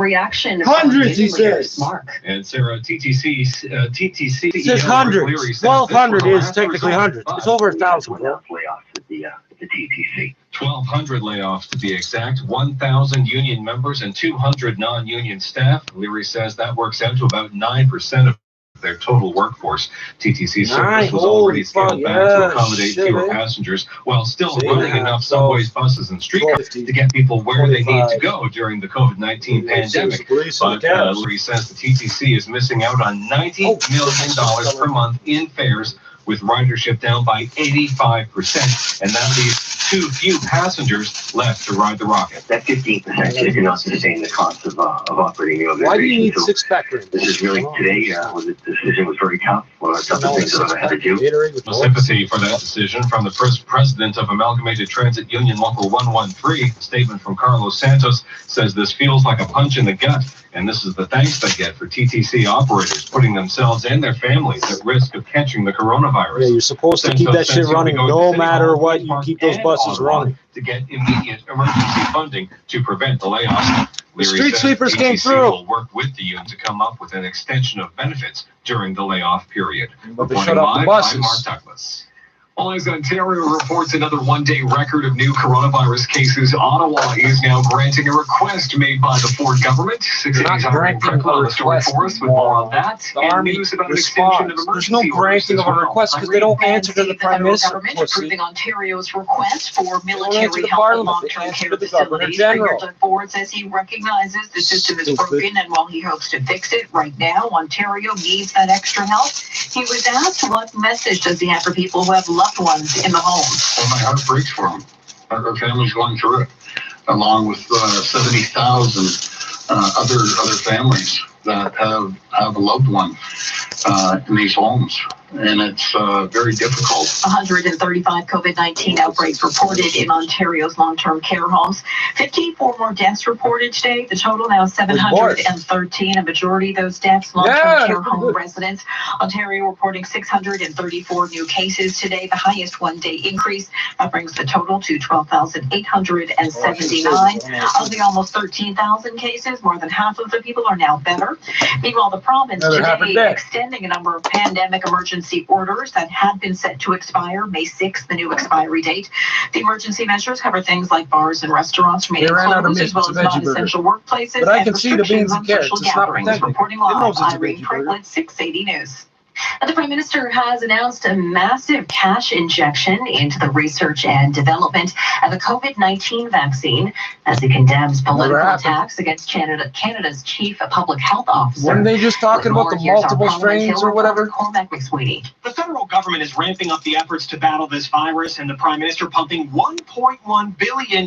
reaction. Hundreds, he says. And Sarah, TTC He says hundreds. 1,200 is technically hundreds. It's over 1,000. Layoffs at the TTC. 1,200 layoffs to be exact, 1,000 union members and 200 non-union staff. Leary says that works out to about 9% of their total workforce. TTC service was already scaled back to accommodate fewer passengers, while still running enough subways, buses, and streetcars to get people where they need to go during the COVID-19 pandemic. But Leary says the TTC is missing out on $90 million per month in fares, with ridership down by 85%, and that leaves too few passengers left to ride the rocket. That 15% cannot sustain the cost of operating the organization. Why do you need six-pack rings? This is really, today, the decision was very tough. One of the toughest things that I had to do. Sympathy for that decision from the president of Amalgamated Transit Union Local 113. A statement from Carlos Santos says this feels like a punch in the gut, and this is the thanks they get for TTC operators putting themselves and their families at risk of catching the coronavirus. Yeah, you're supposed to keep that shit running no matter what. You keep those buses running. To get immediate emergency funding to prevent the layoffs. The street sweepers came through. Will work with the union to come up with an extension of benefits during the layoff period. But they shut off the buses. I'm Mark Douglas. Well, as Ontario reports another one-day record of new coronavirus cases, Ottawa is now granting a request made by the Ford government. They're not granting a request. With more on that. The Army responds. There's no granting of a request because they don't answer to the Prime Minister. Approving Ontario's request for military help in long-term care facilities. Premier Ford says he recognizes the system is broken, and while he hopes to fix it, right now Ontario needs that extra help. He was asked what message does he have for people who have loved ones in the home. Well, my heart breaks for them. Our family's going through it, along with 70,000 other families that have a loved one in these homes. And it's very difficult. 135 COVID-19 outbreaks reported in Ontario's long-term care homes. 54 more deaths reported today. The total now 713. A majority of those deaths, long-term care home residents. Ontario reporting 634 new cases today, the highest one-day increase. That brings the total to 12,879. Of the almost 13,000 cases, more than half of the people are now better. Meanwhile, the province today extending a number of pandemic emergency orders that had been set to expire May 6th, the new expiry date. The emergency measures cover things like bars and restaurants remaining closed, as well as non-essential workplaces. But I can see the beans and carrots. It's not protected. Reporting live, Irene Franklin, 680 News. And the Prime Minister has announced a massive cash injection into the research and development of the COVID-19 vaccine as he condemns political attacks against Canada's chief public health officer. Weren't they just talking about the multiple strains or whatever? Cormac McSweeney. The federal government is ramping up the efforts to battle this virus, and the Prime Minister pumping $1.1 billion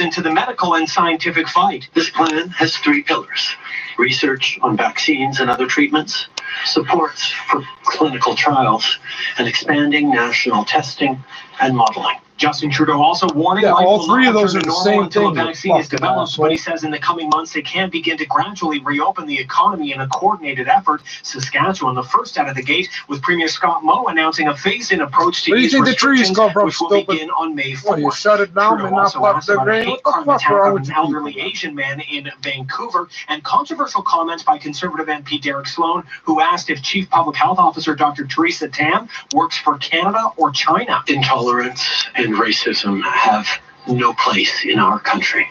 into the medical and scientific fight. This plan has three pillars: research on vaccines and other treatments, supports for clinical trials, and expanding national testing and modeling. Justin Trudeau also warning all three of those are the same until thing. a vaccine is developed, but he says in the coming months they can begin to gradually reopen the economy in a coordinated effort. Saskatchewan, the first out of the gate, with Premier Scott Moe announcing a phased-in approach to ease restrictions, which will begin on May 4th. You shut it down Trudeau and not also pop asked the about a grain. hate What crime the fuck attack wrong of with an you elderly people? Asian man in Vancouver, and controversial comments by Conservative MP Derek Sloan, who asked if Chief Public Health Officer Dr. Theresa Tam works for Canada or China. Intolerance and racism have no place in our country.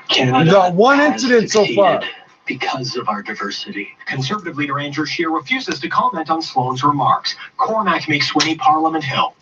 Canada Not one has incident so far. succeeded because of our diversity. Conservative leader Andrew Scheer refuses to comment on Sloan's remarks. Cormac McSweeney, Parliament Hill.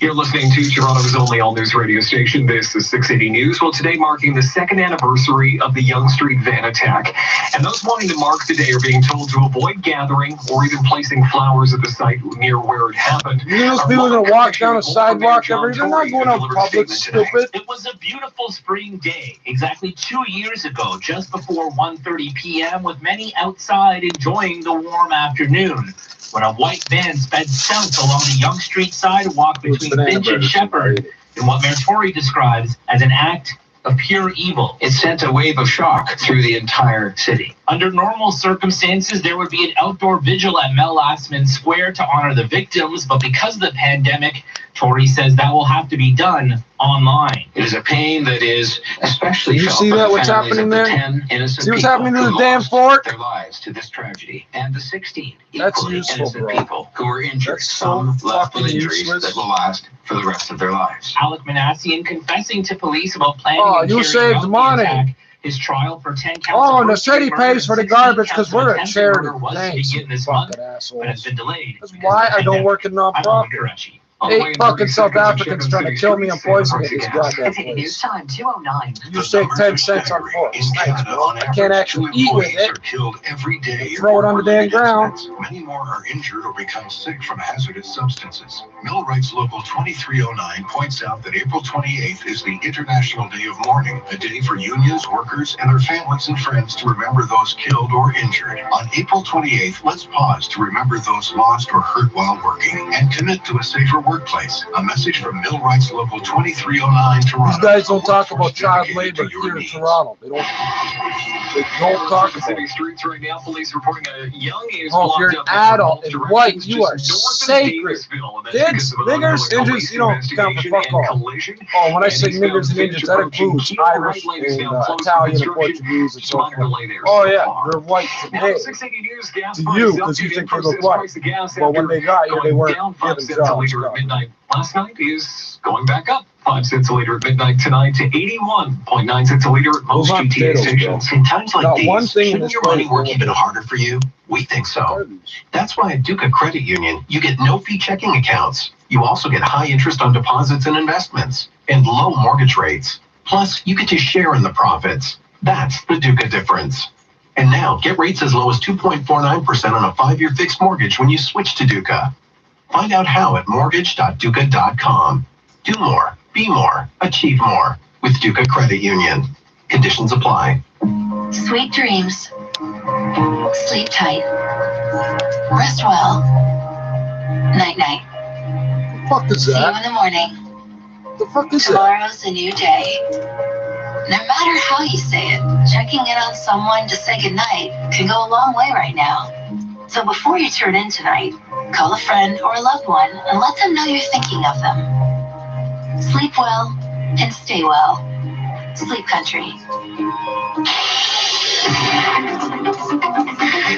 You're listening to Toronto's only all-news radio station. This is 680 News. Well, today marking the second anniversary of the Yonge Street van attack. And those wanting to mark the day are being told to avoid gathering or even placing flowers at the site near where it happened. You know those people that walk down a sidewalk every day? They're not going out public, stupid. It was a beautiful spring day, exactly 2 years ago, just before 1:30 p.m., with many outside enjoying the warm afternoon, when a white van sped south along the Yonge Street sidewalk between Finch and Shepherd in what Mayor Tory describes as an act of pure evil. It sent a wave of shock through the entire city. Under normal circumstances, there would be an outdoor vigil at Mel Lastman Square to honor the victims, but because of the pandemic, Tory says that will have to be done online. It is a pain that is especially you felt see by that the what's families happening of the there? 10 innocent See what's people happening to who the damn lost fork? their lives to this tragedy, and the 16 That's equally useful, innocent bro. people who were injured, That's so some left with fucking injuries useless. that will last for the rest of their lives. Alec Manassian confessing to police about planning Oh, and you carrying saved out the money. attack. His trial for 10 counts Oh, of and the first-degree city murder pays for and the 16 garbage counts because we're of a attempted charity. murder was to Thanks, begin this fucking month, but has assholes. been delayed. That's because why of the I don't pandemic. work in I'm Owen nonprofit. Karachi. 8 fucking South Africans trying to kill me and poison me at this goddamn City News place. Time 209. You save 10 cents on forks. Thanks, bro. I can't actually eat with it. Are killed every day. Throw it on the damn ground. Many more are injured or become sick from hazardous substances. Millwrights Local 2309 points out that April 28th is the International Day of Mourning, a day for unions, workers, and their families and friends to remember those killed or injured. On April 28th, let's pause to remember those lost or hurt while working and commit to a safer workplace. A message from Millwrights Local 2309 Toronto. These guys don't talk about child labor here in Toronto. They don't talk about city it. streets right now. Police reporting a young is Oh, if you're blocked an up adult in and both white, directions you just are north of sacred. Davisville, and that's Kids, because of a niggers, local ninjas, police you don't count for investigation fuck and all. collision. Oh, when I And say eastbound niggers and Finch ninjas, that approaching includes Keel Irish right lane is and now closed for Italian and construction. Portuguese and so Minor forth. delay there Oh so yeah, far. they're white Now, today. 680 News gas To prices you, up because you to think they increase look this white. price of gas But when after they got you, they going weren't down 5 given cents a jobs. liter at midnight last night is going back up 5 cents a liter at midnight tonight to 81.9 cents a liter at most Those aren't GTA potatoes, stations. bro. In times like Not one these, thing in shouldn't this your place money work will even work. harder for you? We think so. Garbage. That's why at Duca Credit Union, you get no-fee checking accounts. You also get high interest on deposits and investments and low mortgage rates. Plus, you get to share in the profits. That's the Duca difference. And now, get rates as low as 2.49% on a 5-year fixed mortgage when you switch to Duca. Find out how at mortgage.duca.com. Do more, be more, achieve more with Duca Credit Union. Conditions apply. Sweet dreams. Sleep tight. Rest well. Night-night. What the fuck is See you that? in the morning. The fuck is that? Tomorrow's a new day. No matter how you say it, checking in on someone to say goodnight can go a long way right now. So before you turn in tonight, call a friend or a loved one and let them know you're thinking of them. Sleep well and stay well. Sleep Country.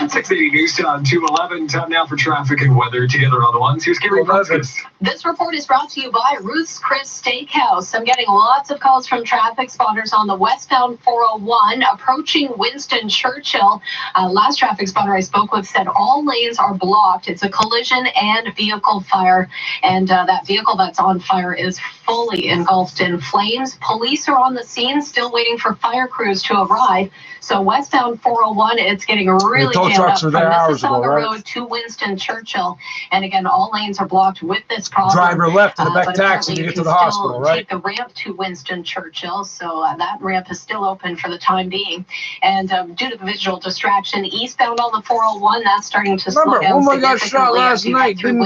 680 News Time 211. Time now for traffic and weather together on the ones. Here's Gary Francis. This report is brought to you by Ruth's Chris Steakhouse. I'm getting lots of calls from traffic spotters on the westbound 401 approaching Winston Churchill. Last traffic spotter I spoke with said all lanes are blocked. It's a collision and vehicle fire, and that vehicle that's on fire is fully engulfed in flames. Police are on the scene, still waiting for fire crews to arrive. So westbound 401, it's getting really jammed up from Mississauga Road to Winston Churchill. And again, all lanes are blocked with this problem. Driver left in the back but taxi apparently to you get to can the hospital, still right? take the ramp to Winston Churchill, so that ramp is still open for the time being. And due to visual distraction, eastbound on the 401, that's starting to slow down Remember, got shot last night. Did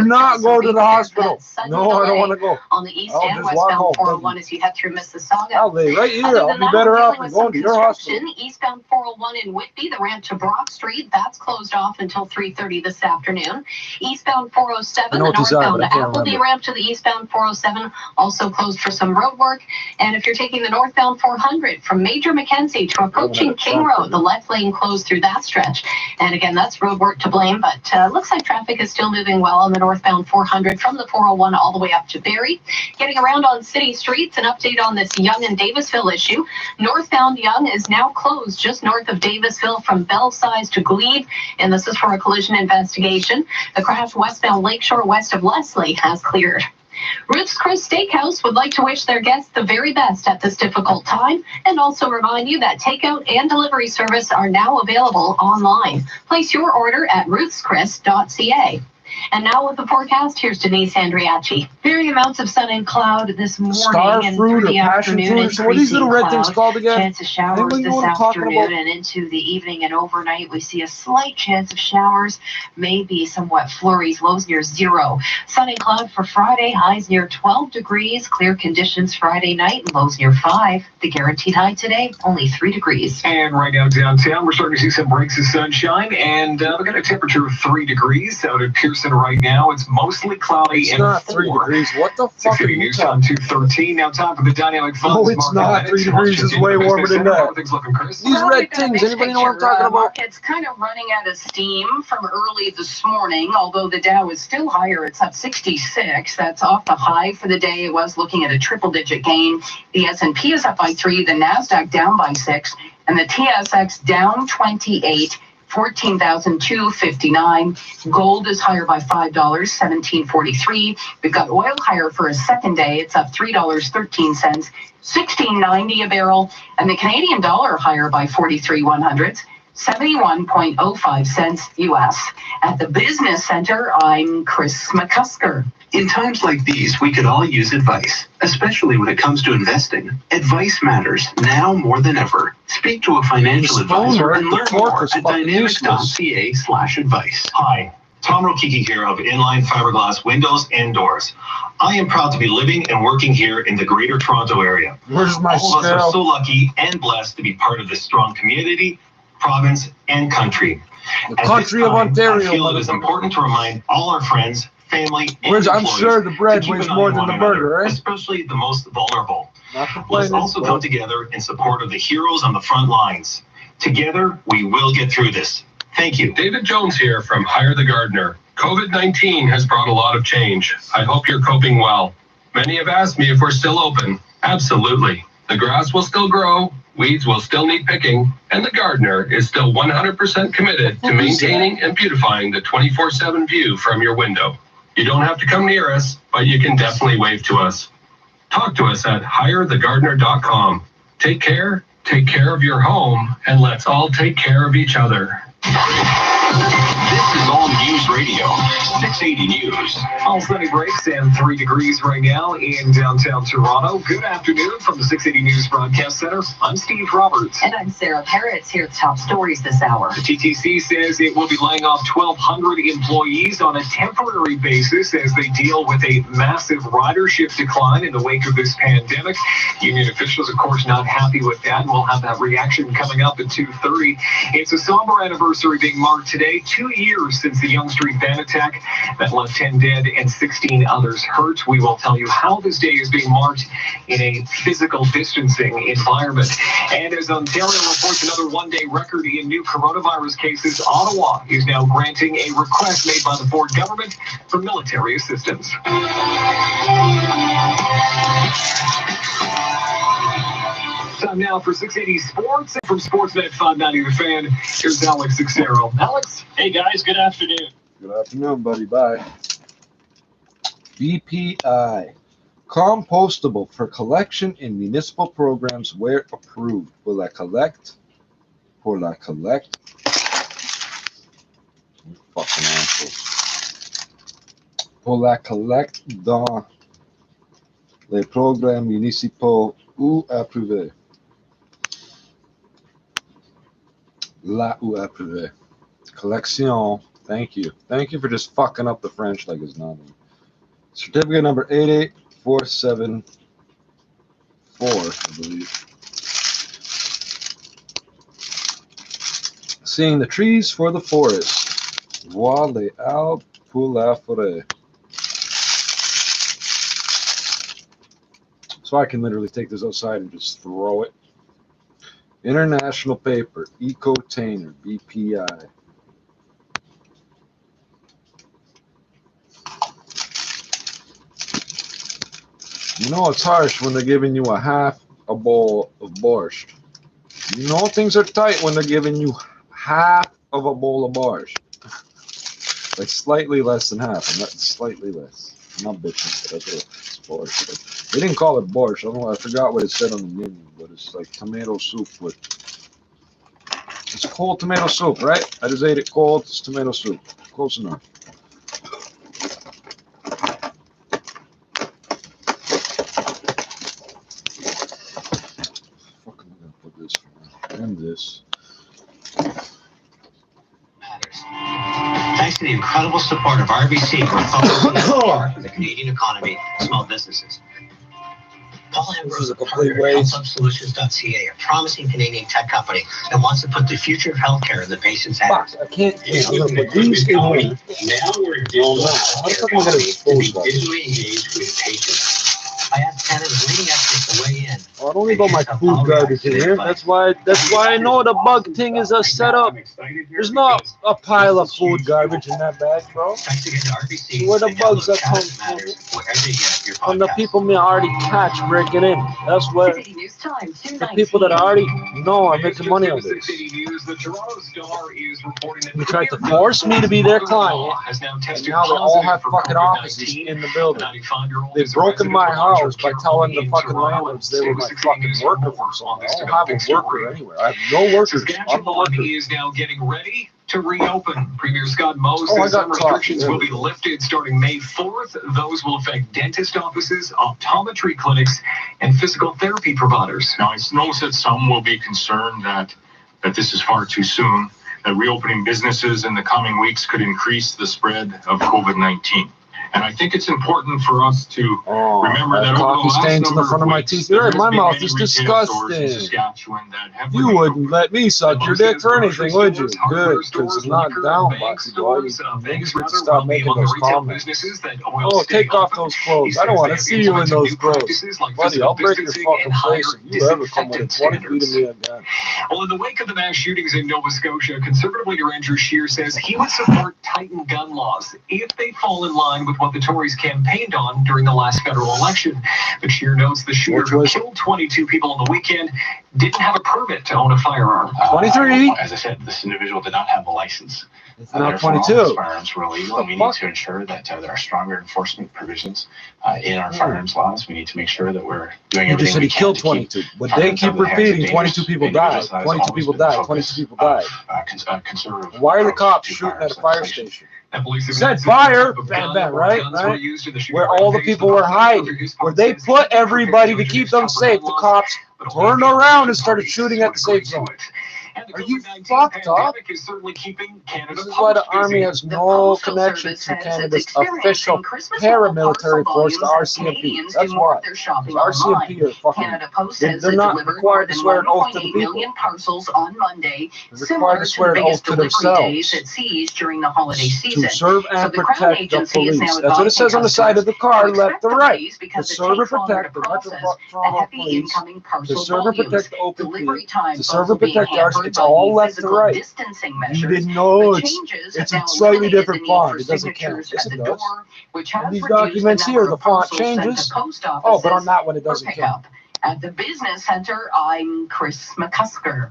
not go to the hospital. No, I don't want to go. On the east and westbound 401 as you head through Mississauga. I'll be right here. I'll be better off than going to your hospital. Eastbound 401 in Whitby, the ramp to Brock Street, that's closed off until 3:30 this afternoon. Eastbound 407, the northbound Appleby ramp to the eastbound 407, also closed for some road work. And if you're taking the northbound 400 from Major Mackenzie to approaching King Road, the left lane closed through that stretch. And again, that's road work to blame, but looks like traffic is still moving well on the northbound 400 from the 401 all the way up to Barrie. Getting around on city streets, an update on this Yonge and Davisville issue. Northbound Yonge is now closed just north of Davisville from Belsize to Glebe, and this is for a collision investigation. The crash westbound Lakeshore west of Leslie has cleared. Ruth's Chris Steakhouse would like to wish their guests the very best at this difficult time and also remind you that takeout and delivery service are now available online. Place your order at ruthschris.ca. And now with the forecast, here's Denise Andriachi. Varying amounts of sun and cloud this morning and through the afternoon. So what are these little red things called again? Chance of showers this afternoon and into the evening and overnight. We see a slight chance of showers, maybe somewhat flurries, lows near 0. Sun and cloud for Friday, highs near 12 degrees. Clear conditions Friday night and lows near 5. The guaranteed high today, only 3 degrees. And right now downtown, we're starting to see some breaks of sunshine, and we got a temperature of 3 degrees out at Pearson right now. It's mostly cloudy It's and not 3 4. degrees. What the fuck are 680 you News talking? on 213. Now time for the Dynamic Funds No, it's market not. minutes. 3 degrees is way warmer than How are that. things looking, Chris? These Well, red we've got a things, mixed anybody know what I'm picture. talking about? Market's kind of running out of steam from early this morning, although the Dow is still higher. It's up 66. That's off the high for the day. It was looking at a triple-digit gain. The S&P is up by 3, the NASDAQ down by 6, and the TSX down 28. 14,259. Gold is higher by $5, 17.43. We've got oil higher for a second day. It's up $3.13, 16.90 a barrel, and the Canadian dollar higher by 43 100ths, 71.05 cents US. At the Business Center, I'm Chris McCusker. In times like these, we could all use advice, especially when it comes to investing. Advice matters now more than ever. Speak to a financial advisor and learn more at dynamic.ca/advice. Hi, Tom Rokicki here of Inline Fiberglass Windows and Doors. I am proud to be living and working here in the Greater Toronto area. Where's my All of us are scale? so lucky and blessed to be part of this strong community, province, and country. The At country this of time, Ontario. I feel it is important to remind all our friends, family, and Where's, I'm employees sure the bread to keep weighs an eye more on than the one another, burger, right? especially the most vulnerable. Not Let's complaining. also come together in support of the heroes on the front lines. Together, we will get through this. Thank you. David Jones here from Hire the Gardener. COVID-19 has brought a lot of change. I hope you're coping well. Many have asked me if we're still open. Absolutely. The grass will still grow, weeds will still need picking, and the gardener is still 100% committed to maintaining and beautifying the 24/7 view from your window. You don't have to come near us, but you can definitely wave to us. Talk to us at hirethegardener.com. Take care of your home, and let's all take care of each other. This is All News Radio, 680 News. All sunny breaks and 3 degrees right now in downtown Toronto. Good afternoon from the 680 News Broadcast Center. I'm Steve Roberts. And I'm Sarah Parrots here at Top Stories this hour. The TTC says it will be laying off 1,200 employees on a temporary basis as they deal with a massive ridership decline in the wake of this pandemic. Union officials, of course, not happy with that, and we'll have that reaction coming up at 2:30. It's a somber anniversary being marked today, 2 years since the Yonge Street van attack that left 10 dead and 16 others hurt. We will tell you how this day is being marked in a physical distancing environment. And as Ontario reports another one-day record in new coronavirus cases, Ottawa is now granting a request made by the Ford government for military assistance. Time now for 680 Sports. From Sportsnet 590 The Fan, here's Alex Xero. Alex? Hey guys, good afternoon. Good afternoon, buddy. Bye. BPI. Compostable for collection in municipal programs where approved. Will I collect? Will I collect? You fucking assholes. Will I collect dans les programmes municipaux ou approuvés? La ou approuvé. Collection. Thank you. Thank you for just fucking up the French like it's nothing. Certificate number 88474, I believe. Seeing the trees for the forest. Voir les arbres pour la forêt. So I can literally take this outside and just throw it. International paper, Ecotainer, BPI. You know it's harsh when they're giving you half a bowl of borscht. You know things are tight when they're giving you half of a bowl of borscht. Like slightly less than half, and that's slightly less. I'm not bitching, but that's what it's borscht. They didn't call it borscht. I don't know. I forgot what it said on the menu, but it's like tomato soup with. It's cold tomato soup, right? I just ate it cold. It's tomato soup. Close enough. And this. Thanks to the incredible support of RBC, we're focusing on the Canadian economy and small businesses. Paul Ambrose, a partner at HealthHubSolutions.ca, a promising Canadian tech company that wants to put the future of healthcare in the patient's hands. I can't. I'm going to put these in here. Now we're digitally engaged with patients. I asked Canada's leading experts to weigh in. I don't leave all my food garbage in here. That's why I know the bug thing is a setup. There's not a pile of food garbage in that bag, bro. So where the bugs are coming from? From the people me already catch breaking in. That's where the people that I already know are making money on this. They tried to force me to be their client, and now they all have fucking offices in the building. They've broken my house by telling the fucking landlords they were my fucking worker for something. I don't have a worker anywhere. I have no workers. I'm the worker. He is now getting ready to reopen. Premier Scott Moe says some restrictions will be lifted starting May 4th. Those will affect dentist offices, optometry clinics, and physical therapy providers. Now, I know that some will be concerned that this is far too soon, that reopening businesses in the coming weeks could increase the spread of COVID-19. And I think it's important for us to remember that over the last stains in the number front of my teeth. My mouth is disgusting. You wouldn't let me suck your dick or anything, would you? Good, because it's not down, Boxy Boy. You need to stop making those comments. Oh, take off those clothes. I don't want to see you in those clothes. Buddy, I'll break your fucking face if you ever come within 20 feet of me again. Well, in the wake of the mass shootings in Nova Scotia, Conservative leader Andrew Scheer says he would support tightened gun laws if they fall in line with what the Tories campaigned on during the last federal election. But Scheer notes the shooter who killed 22 people on the weekend didn't have a permit to own a firearm. 23? As I said, this individual did not have a license. It's now 22. Firearms were illegal, and we need to ensure that there are stronger enforcement provisions in our firearms laws. We need to make sure that we're doing everything we can. You just said he killed 22, but they keep repeating 22 people died. 22 people died. 22 people died. Why are the cops shooting at a fire station? Said fire, right? Where all the people were hiding, where they put everybody to keep them safe. The cops turned around and started shooting at the safe zone. Are you fucked up? This is why the Army has no connection to Canada's official paramilitary force, the RCMP. That's why. The RCMP are fucking... They're not required to swear an oath to the people. They're required to swear an oath to themselves. To serve and protect the police. That's what it says on the side of the car, left to right. To serve and protect the Metropolitan Police. To serve and protect the OPP. To serve and protect the RCMP. It's all left to right. You didn't know it's a slightly different font. It doesn't count. Yes, it does. In these documents here, the font changes. Oh, but on that one, it doesn't count. At the Business Center, I'm Chris McCusker.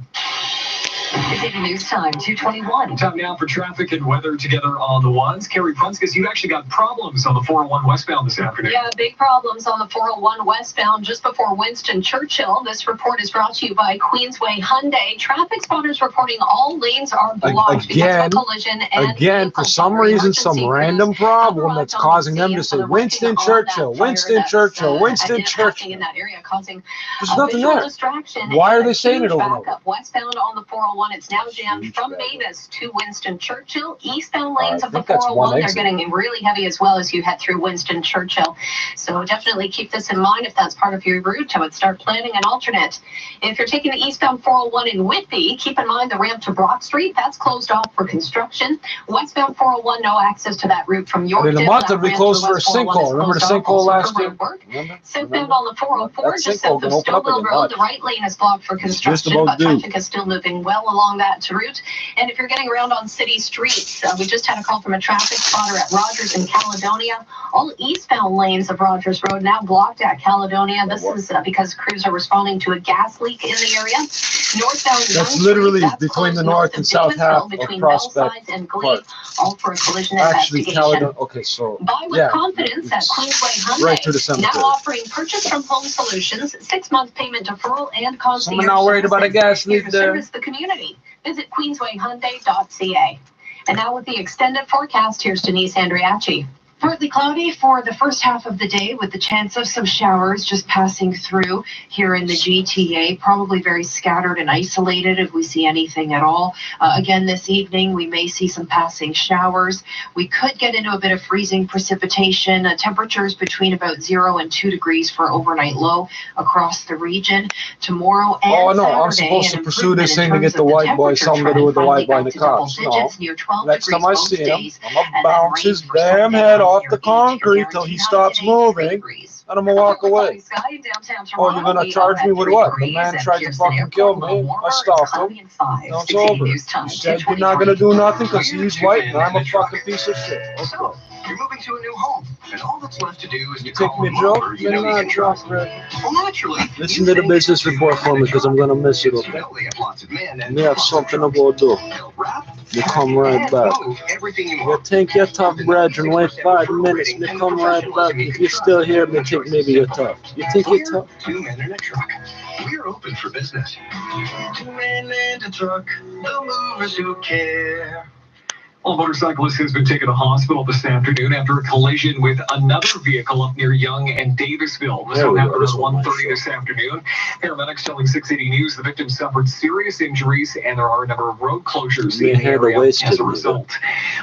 City News Time, 2:21. Time now for traffic and weather together on the ones. Carrie Prunskis, you actually got problems on the 401 westbound this afternoon. Yeah, big problems on the 401 westbound just before Winston Churchill. This report is brought to you by Queensway Hyundai. Traffic spotters reporting all lanes are blocked because of a collision. Again, for some reason, some random problem that's causing them to say Winston Churchill, Winston Churchill, Winston Churchill. In that area, causing there's nothing there. Why are they saying it over and over? Westbound on the 401. It's now jammed from Mavis to Winston Churchill. Eastbound lanes of the 401, they're getting really heavy as well as you head through Winston Churchill. So definitely keep this in mind if that's part of your route. I would start planning an alternate. If you're taking the eastbound 401 in Whitby, keep in mind the ramp to Brock Street. That's closed off for construction. Westbound 401, no access to that route from Yorkdale. In a month, it'll be closed for a sinkhole. Remember the sinkhole last year? Southbound on the 404, just south of Stouffville Road, the right lane is blocked for construction, but traffic is still moving well along that route. And if you're getting around on city streets, we just had a call from a traffic spotter at Rogers in Caledonia. All eastbound lanes of Rogers Road now blocked at Caledonia. This is because crews are responding to a gas leak in the area. Northbound, that's literally between the north and south half of Prospect and Glebe, all for a collision investigation. Caledonia. Okay, so buy with confidence at Queensway Hyundai. Right to the cemetery. Now offering purchase from Home Solutions, 6-month payment deferral and concierge. Someone not worried about a gas leak there. Service the community. Visit QueenswayHyundai.ca. And now with the extended forecast, here's Denise Andriachi. Partly cloudy for the first half of the day with the chance of some showers just passing through here in the GTA. Probably very scattered and isolated if we see anything at all. Again, this evening we may see some passing showers. We could get into a bit of freezing precipitation. Temperatures between about 0 and 2 degrees for overnight low across the region. Tomorrow and oh no, Saturday, I'm supposed to pursue this thing to get the white boy, something to do with the white boy in the cops. No. Next time I see him, I'm going to bounce his damn head off the concrete till he stops moving, and I'm going to walk away. Oh, you're going to charge me with what? The man tried to fucking kill me. I stopped him. Now it's over. You said you're not going to do nothing because he's white and I'm a fucking piece of shit. Okay. You're moving to a new home, and all that's left to do is You take me a joke? you know you can trust. Well, Naturally, listen to the business report for me because I'm going to miss it, okay? We have something to go do. You come right back. You think you're tough, brethren, wait 5 minutes, me come right back. If you're still here, me think maybe you're tough. You think you're tough? 2 men in a truck. We're open for business. 2 men in a truck, the movers who care. A motorcyclist has been taken to hospital this afternoon after a collision with another vehicle up near Yonge and Davisville. This one happened at 1:30 this afternoon. Paramedics telling 680 News the victim suffered serious injuries and there are a number of road closures in the area as a result.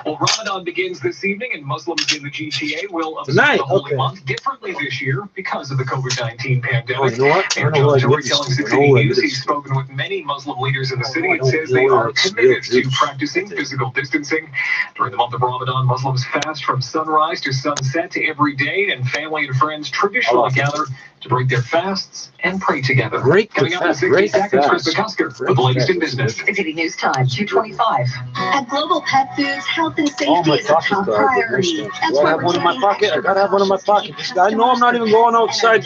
Well, Ramadan begins this evening and Muslims in the GTA will observe the holy month differently this year because of the COVID-19 pandemic. Oh, you know what? Mayor John Tory telling 680 News he's spoken with many Muslim leaders in the city and says they are committed to practicing physical distancing. During the month of Ramadan, Muslims fast from sunrise to sunset every day, and family and friends traditionally gather to break their fasts and pray together. Coming up in 60 seconds, Chris McCusker with the latest in business. City News Time, 2:25. At Global Pet Foods, health and safety is a top priority. Do I have one in my pocket? I gotta have one in my pocket. I know I'm not even going outside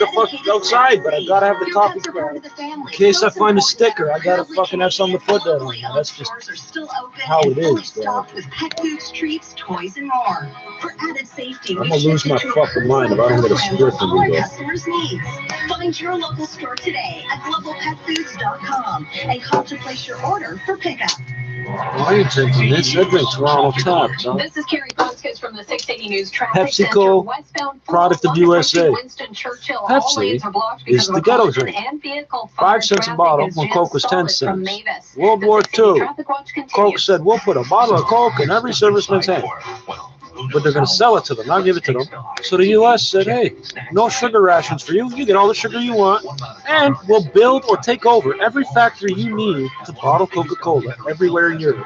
outside, but I gotta have the coffee card. In case I find a sticker, I gotta fucking have something to put that on. That's just how it is, bro. With pet foods, treats, toys, and more. For added safety, I'm gonna lose my fucking mind if I don't get a script from you guys. customers' needs. Find your local store today at globalpetfoods.com and call to place your order for pickup. Why are you drinking this? I drink Toronto Tap. This is Carrie Vasquez from the 680 News Traffic PepsiCo, product of USA. Pepsi is the ghetto drink. 5 cents a bottle when Coke was 10 cents. World War II, Coke said, we'll put a bottle of Coke in every serviceman's hand. But they're going to sell it to them, not give it to them. So the U.S. said, hey, no sugar rations for you. You get all the sugar you want. And we'll build or take over every factory you need to bottle Coca-Cola everywhere in Europe.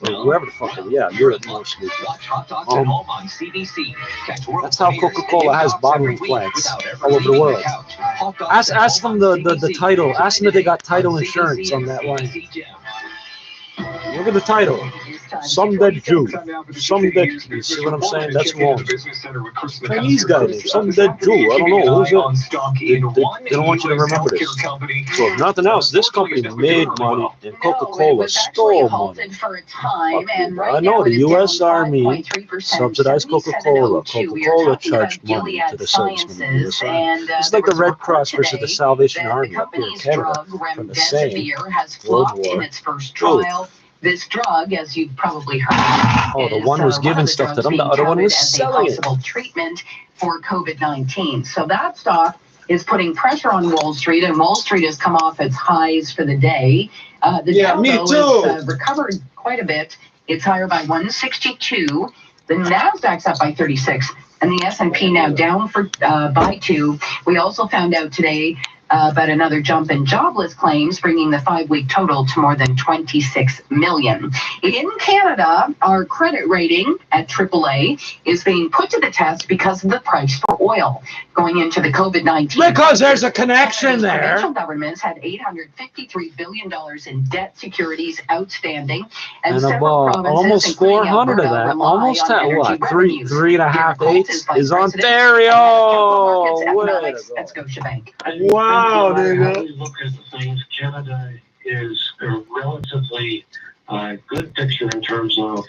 Or wherever the fuck, Europe mostly. That's how Coca-Cola has bottling plants all over the world. Ask them the title. Ask them if they got title insurance on that line. Look at the title. Some dead Jew. Some dead. You see what I'm saying? That's wrong. Chinese guy name. Some dead Jew. I don't know. Who's it? They don't want you to remember this. So if nothing else, this company made money and Coca-Cola stole money. I know the U.S. Army subsidized Coca-Cola. Coca-Cola charged money to the servicemen in the U.S. Army. It's like the Red Cross versus the Salvation Army up here in Canada from the same World War II. This drug, as you've probably heard, oh, the one was giving stuff to them, the other one was selling it. Treatment for COVID-19. So that stock is putting pressure on Wall Street, and Wall Street has come off its highs for the day. The Dow has recovered quite a bit. It's higher by 162. The Nasdaq's up by 36, and the S&P now down by 2. We also found out today about another jump in jobless claims, bringing the 5-week total to more than 26 million. In Canada, our credit rating at AAA is being put to the test because of the price for oil going into the COVID-19. Because there's a connection there. Provincial governments had $853 billion in debt securities outstanding, and several provinces, almost 400 of that, almost what? 3.5 eighths is Ontario. At Scotiabank. Wow. How we look at things, Canada is a relatively good picture in terms of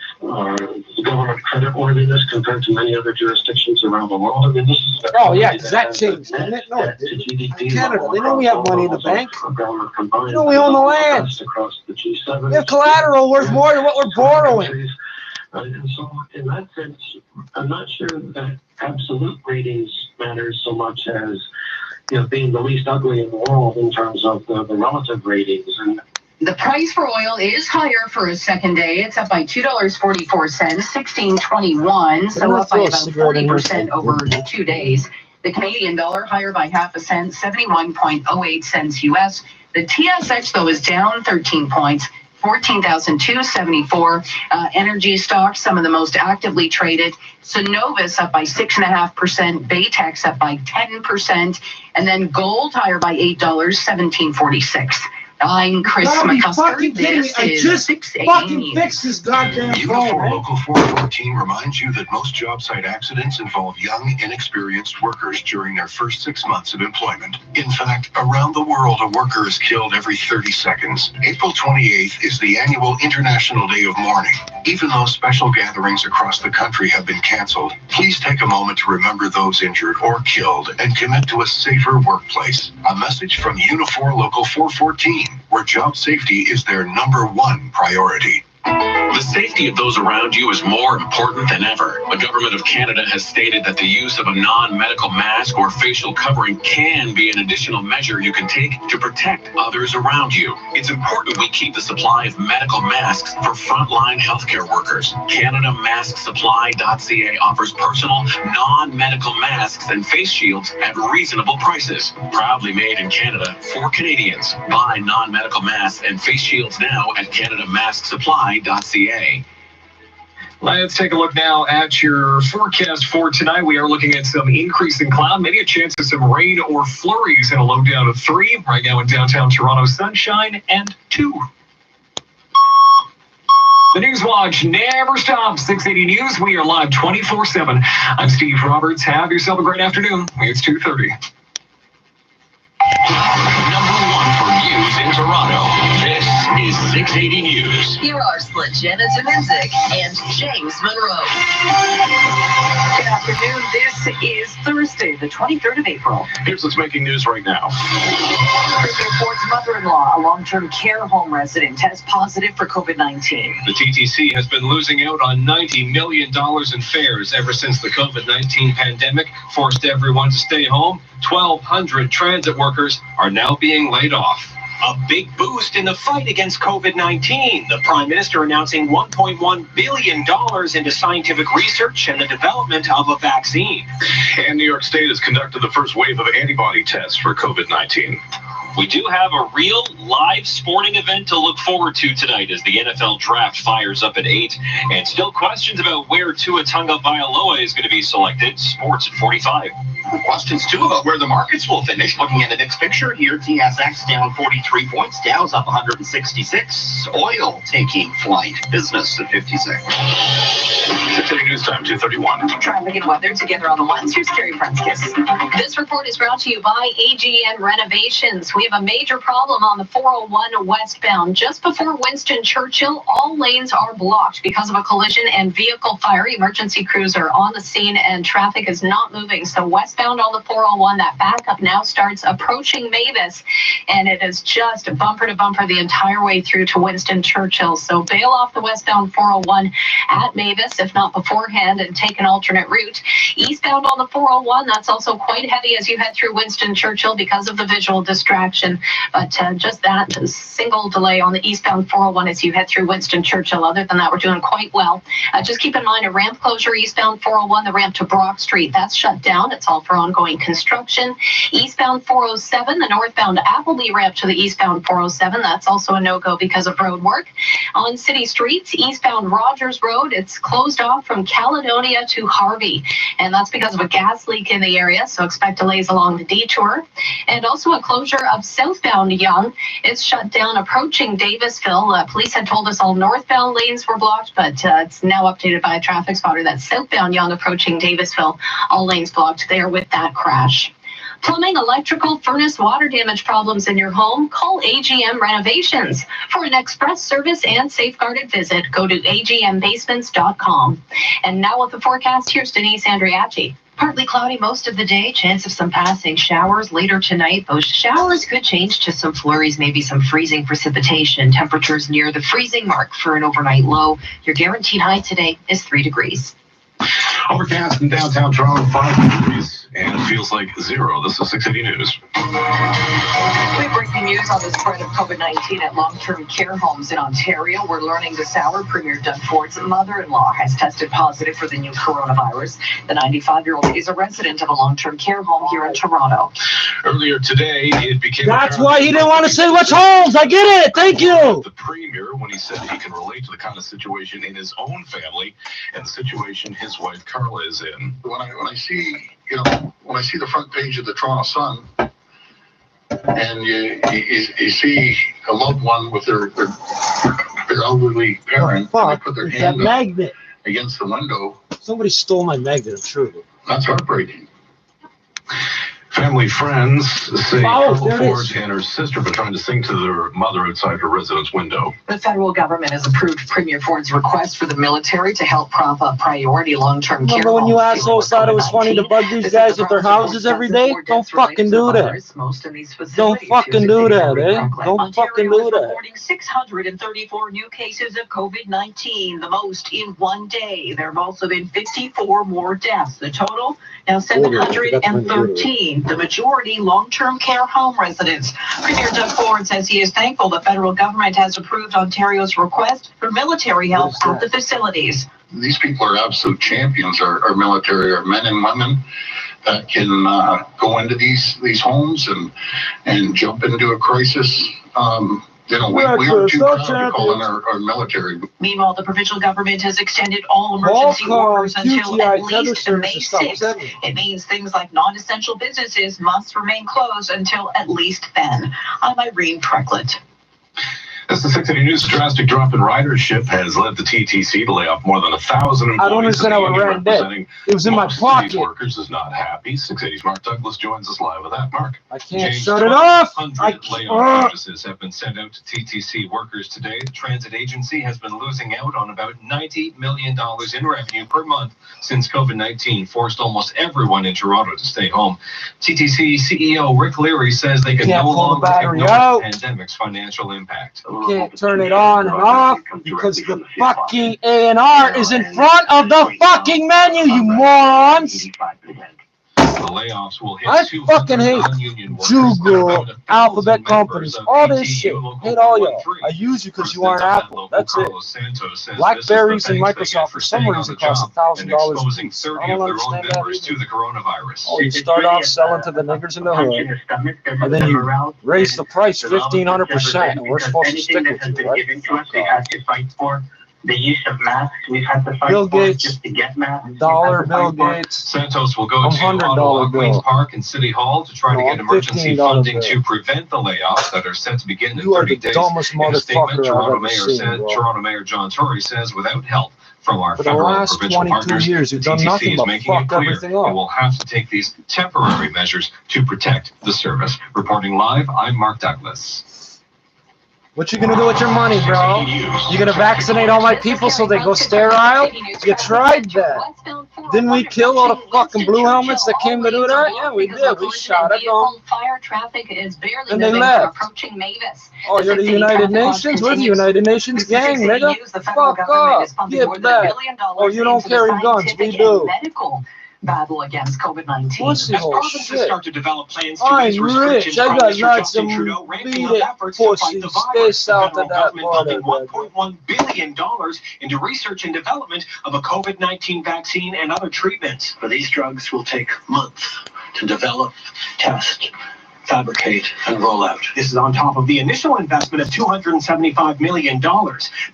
government credit worthiness compared to many other jurisdictions around the world. I mean, this is because that changed. No, Canada, they know we have money in the bank. They know we own the land. Across the G7. We have collateral worth more than what we're borrowing. And so in that sense, I'm not sure that absolute ratings matters so much as, being the least ugly in the world in terms of the relative ratings. And the price for oil is higher for a second day. It's up by $2.44, $16.21, so up by about 40% over 2 days. The Canadian dollar higher by half a cent, 71.08 cents US. The TSX, though, is down 13 points, 14,274. Energy stocks, some of the most actively traded. Synovus up by 6.5%, Baytex up by 10%, and then gold higher by $8, $17.46. I'm Chris McCusker. This is 680 News. Fix this goddamn Unifor Local 414 reminds you that most job site accidents involve young, inexperienced workers during their first 6 months of employment. In fact, around the world, a worker is killed every 30 seconds. April 28th is the annual International Day of Mourning. Even though special gatherings across the country have been canceled, please take a moment to remember those injured or killed and commit to a safer workplace. A message from Unifor Local 414, where job safety is their #1 priority. The safety of those around you is more important than ever. The Government of Canada has stated that the use of a non-medical mask or facial covering can be an additional measure you can take to protect others around you. It's important we keep the supply of medical masks for frontline healthcare workers. CanadaMaskSupply.ca offers personal, non-medical masks and face shields at reasonable prices. Proudly made in Canada for Canadians. Buy non-medical masks and face shields now at CanadaMaskSupply.ca. Let's take a look now at your forecast for tonight. We are looking at some increase in cloud, maybe a chance of some rain or flurries, and a low down of 3. Right now in downtown Toronto, sunshine and 2. The News Watch never stops. 680 News. We are live 24/7. I'm Steve Roberts. Have yourself a great afternoon. It's 2:30. #1 for news in Toronto. This is 680 News. Here are Sledgena Dominzik and James Monroe. Good afternoon. This is Thursday, the 23rd of April. Here's what's making news right now. Prison Ford's mother-in-law, a long-term care home resident, tests positive for COVID-19. The TTC has been losing out on $90 million in fares ever since the COVID-19 pandemic forced everyone to stay home. 1,200 transit workers are now being laid off. A big boost in the fight against COVID-19. The Prime Minister announcing $1.1 billion into scientific research and the development of a vaccine. And New York State has conducted the first wave of antibody tests for COVID-19. We do have a real live sporting event to look forward to tonight as the NFL draft fires up at 8. And still questions about where Tua Tagovailoa is going to be selected. Sports at 45. Questions, too, about where the markets will finish. Looking at the next picture here, TSX down 43 points. Dow's up 166. Oil taking flight. Business at 56. 680 News Time, 2:31. Traffic and weather together on the ones. Here's Carrie Franskis. This report is brought to you by AGM Renovations. We have a major problem on the 401 westbound. Just before Winston Churchill, all lanes are blocked because of a collision and vehicle fire. Emergency crews are on the scene and traffic is not moving. So westbound on the 401, that backup now starts approaching Mavis, and it is just bumper to bumper the entire way through to Winston Churchill. So bail off the westbound 401 at Mavis, if not beforehand, and take an alternate route. Eastbound on the 401, that's also quite heavy as you head through Winston Churchill because of the visual distraction. But just that single delay on the eastbound 401 as you head through Winston Churchill. Other than that, we're doing quite well. Just keep in mind a ramp closure eastbound 401, the ramp to Brock Street, that's shut down. It's all for ongoing construction. Eastbound 407, the northbound Appleby ramp to the eastbound 407, that's also a no-go because of road work. On city streets, eastbound Rogers Road, it's closed off from Caledonia to Harvey, and that's because of a gas leak in the area, so expect delays along the detour. And also a closure of southbound Yonge. It's shut down approaching Davisville. Police had told us all northbound lanes were blocked, but it's now updated by a traffic spotter that southbound Yonge approaching Davisville, all lanes blocked there with that crash. Plumbing, electrical, furnace, water damage problems in your home? Call AGM Renovations. For an express service and safeguarded visit, go to agmbasements.com. And now with the forecast, here's Denise Andriachi. Partly cloudy most of the day, chance of some passing showers later tonight. Those showers could change to some flurries, maybe some freezing precipitation. Temperatures near the freezing mark for an overnight low. Your guaranteed high today is 3 degrees. Overcast in downtown Toronto, 5 degrees, and it feels like 0. This is 680 News. We breaking news on the spread of COVID-19 at long-term care homes in Ontario. We're learning this hour Premier Doug Ford's mother-in-law has tested positive for the new coronavirus. The 95-year-old is a resident of a long-term care home here in Toronto. Earlier today, it became That's why he didn't want to say which homes. I get it. Thank you. The Premier, when he said he can relate to the kind of situation in his own family and the situation his wife Carla is in. When I see the front page of the Toronto Sun, and you see a loved one with their elderly parent, and they put their hand up against the window. Somebody stole my magnet, I'm sure. That's heartbreaking. Family friends say Carla Ford and her sister were trying to sing to their mother outside her residence window. The federal government has approved Premier Ford's request for the military to help prop up priority long-term care. Remember when you assholes thought it was funny to bug these guys with their houses every day? Don't fucking do that. Don't fucking do that, eh? Don't fucking do that. Reporting 634 new cases of COVID-19, the most in one day. There have also been 54 more deaths. The total now 713. The majority long-term care home residents. Premier Doug Ford says he is thankful the federal government has approved Ontario's request for military help at the facilities. These people are absolute champions. Our military are men and women that can go into these homes and jump into a crisis. We are too proud to call in our military. Meanwhile, the provincial government has extended all emergency orders until at least May 6th. It means things like non-essential businesses must remain closed until at least then. I'm Irene Trecklett. As the 680 News, drastic drop in ridership has led the TTC to lay off more than 1,000 employees. I don't understand how it ran dead. It was in my pocket. Workers is not happy. 680's Mark Douglas joins us live with that. Mark. I can't shut it off. 100 layoff notices have been sent out to TTC workers today. The transit agency has been losing out on about $90 million in revenue per month since COVID-19 forced almost everyone in Toronto to stay home. TTC CEO Rick Leary says they can no longer ignore the pandemic's financial impact. Can't turn it on and off because the fucking A&R is in front of the fucking menu, you morons! The layoffs will hit I fucking hate Google, Alphabet companies, all this shit. Hate all y'all. I use you because you aren't Apple. That's it. Blackberries and Microsoft for some reason cost $1,000 a piece. I don't understand that either. Oh, you start off selling to the niggers in the hood, and then you raise the price 1,500%, and we're supposed to stick with you, right? The use of masks, we've had to fight Bill Gates, just to get masks. Bill Gates. Santos will go to Ottawa Queen's Park and City Hall to try to get emergency funding to prevent the layoffs that are set to begin in 30 days. In a statement, Toronto Mayor John Tory says without help from our federal and provincial partners, the TTC is making it clear they will have to take these temporary measures to protect the service. Reporting live, I'm Mark Douglas. What you gonna do with your money, bro? You gonna vaccinate all my people so they go sterile? You tried that. Didn't we kill all the fucking blue helmets that came to do that? Yeah, we did. We shot at them. Fire traffic is barely And they left. approaching Mavis. Oh, you're the United Nations? We're the United Nations gang, nigga. Fuck off. Get back. Oh, you don't carry guns. We do. Battle against COVID-19. What's As provinces start to develop plans to I'm rich. I got lots of beat it pussy. Stay south of that border. $1.1 billion into research and development of a COVID-19 vaccine and other treatments. But these drugs will take months to develop, test, fabricate, and roll out. This is on top of the initial investment of $275 million.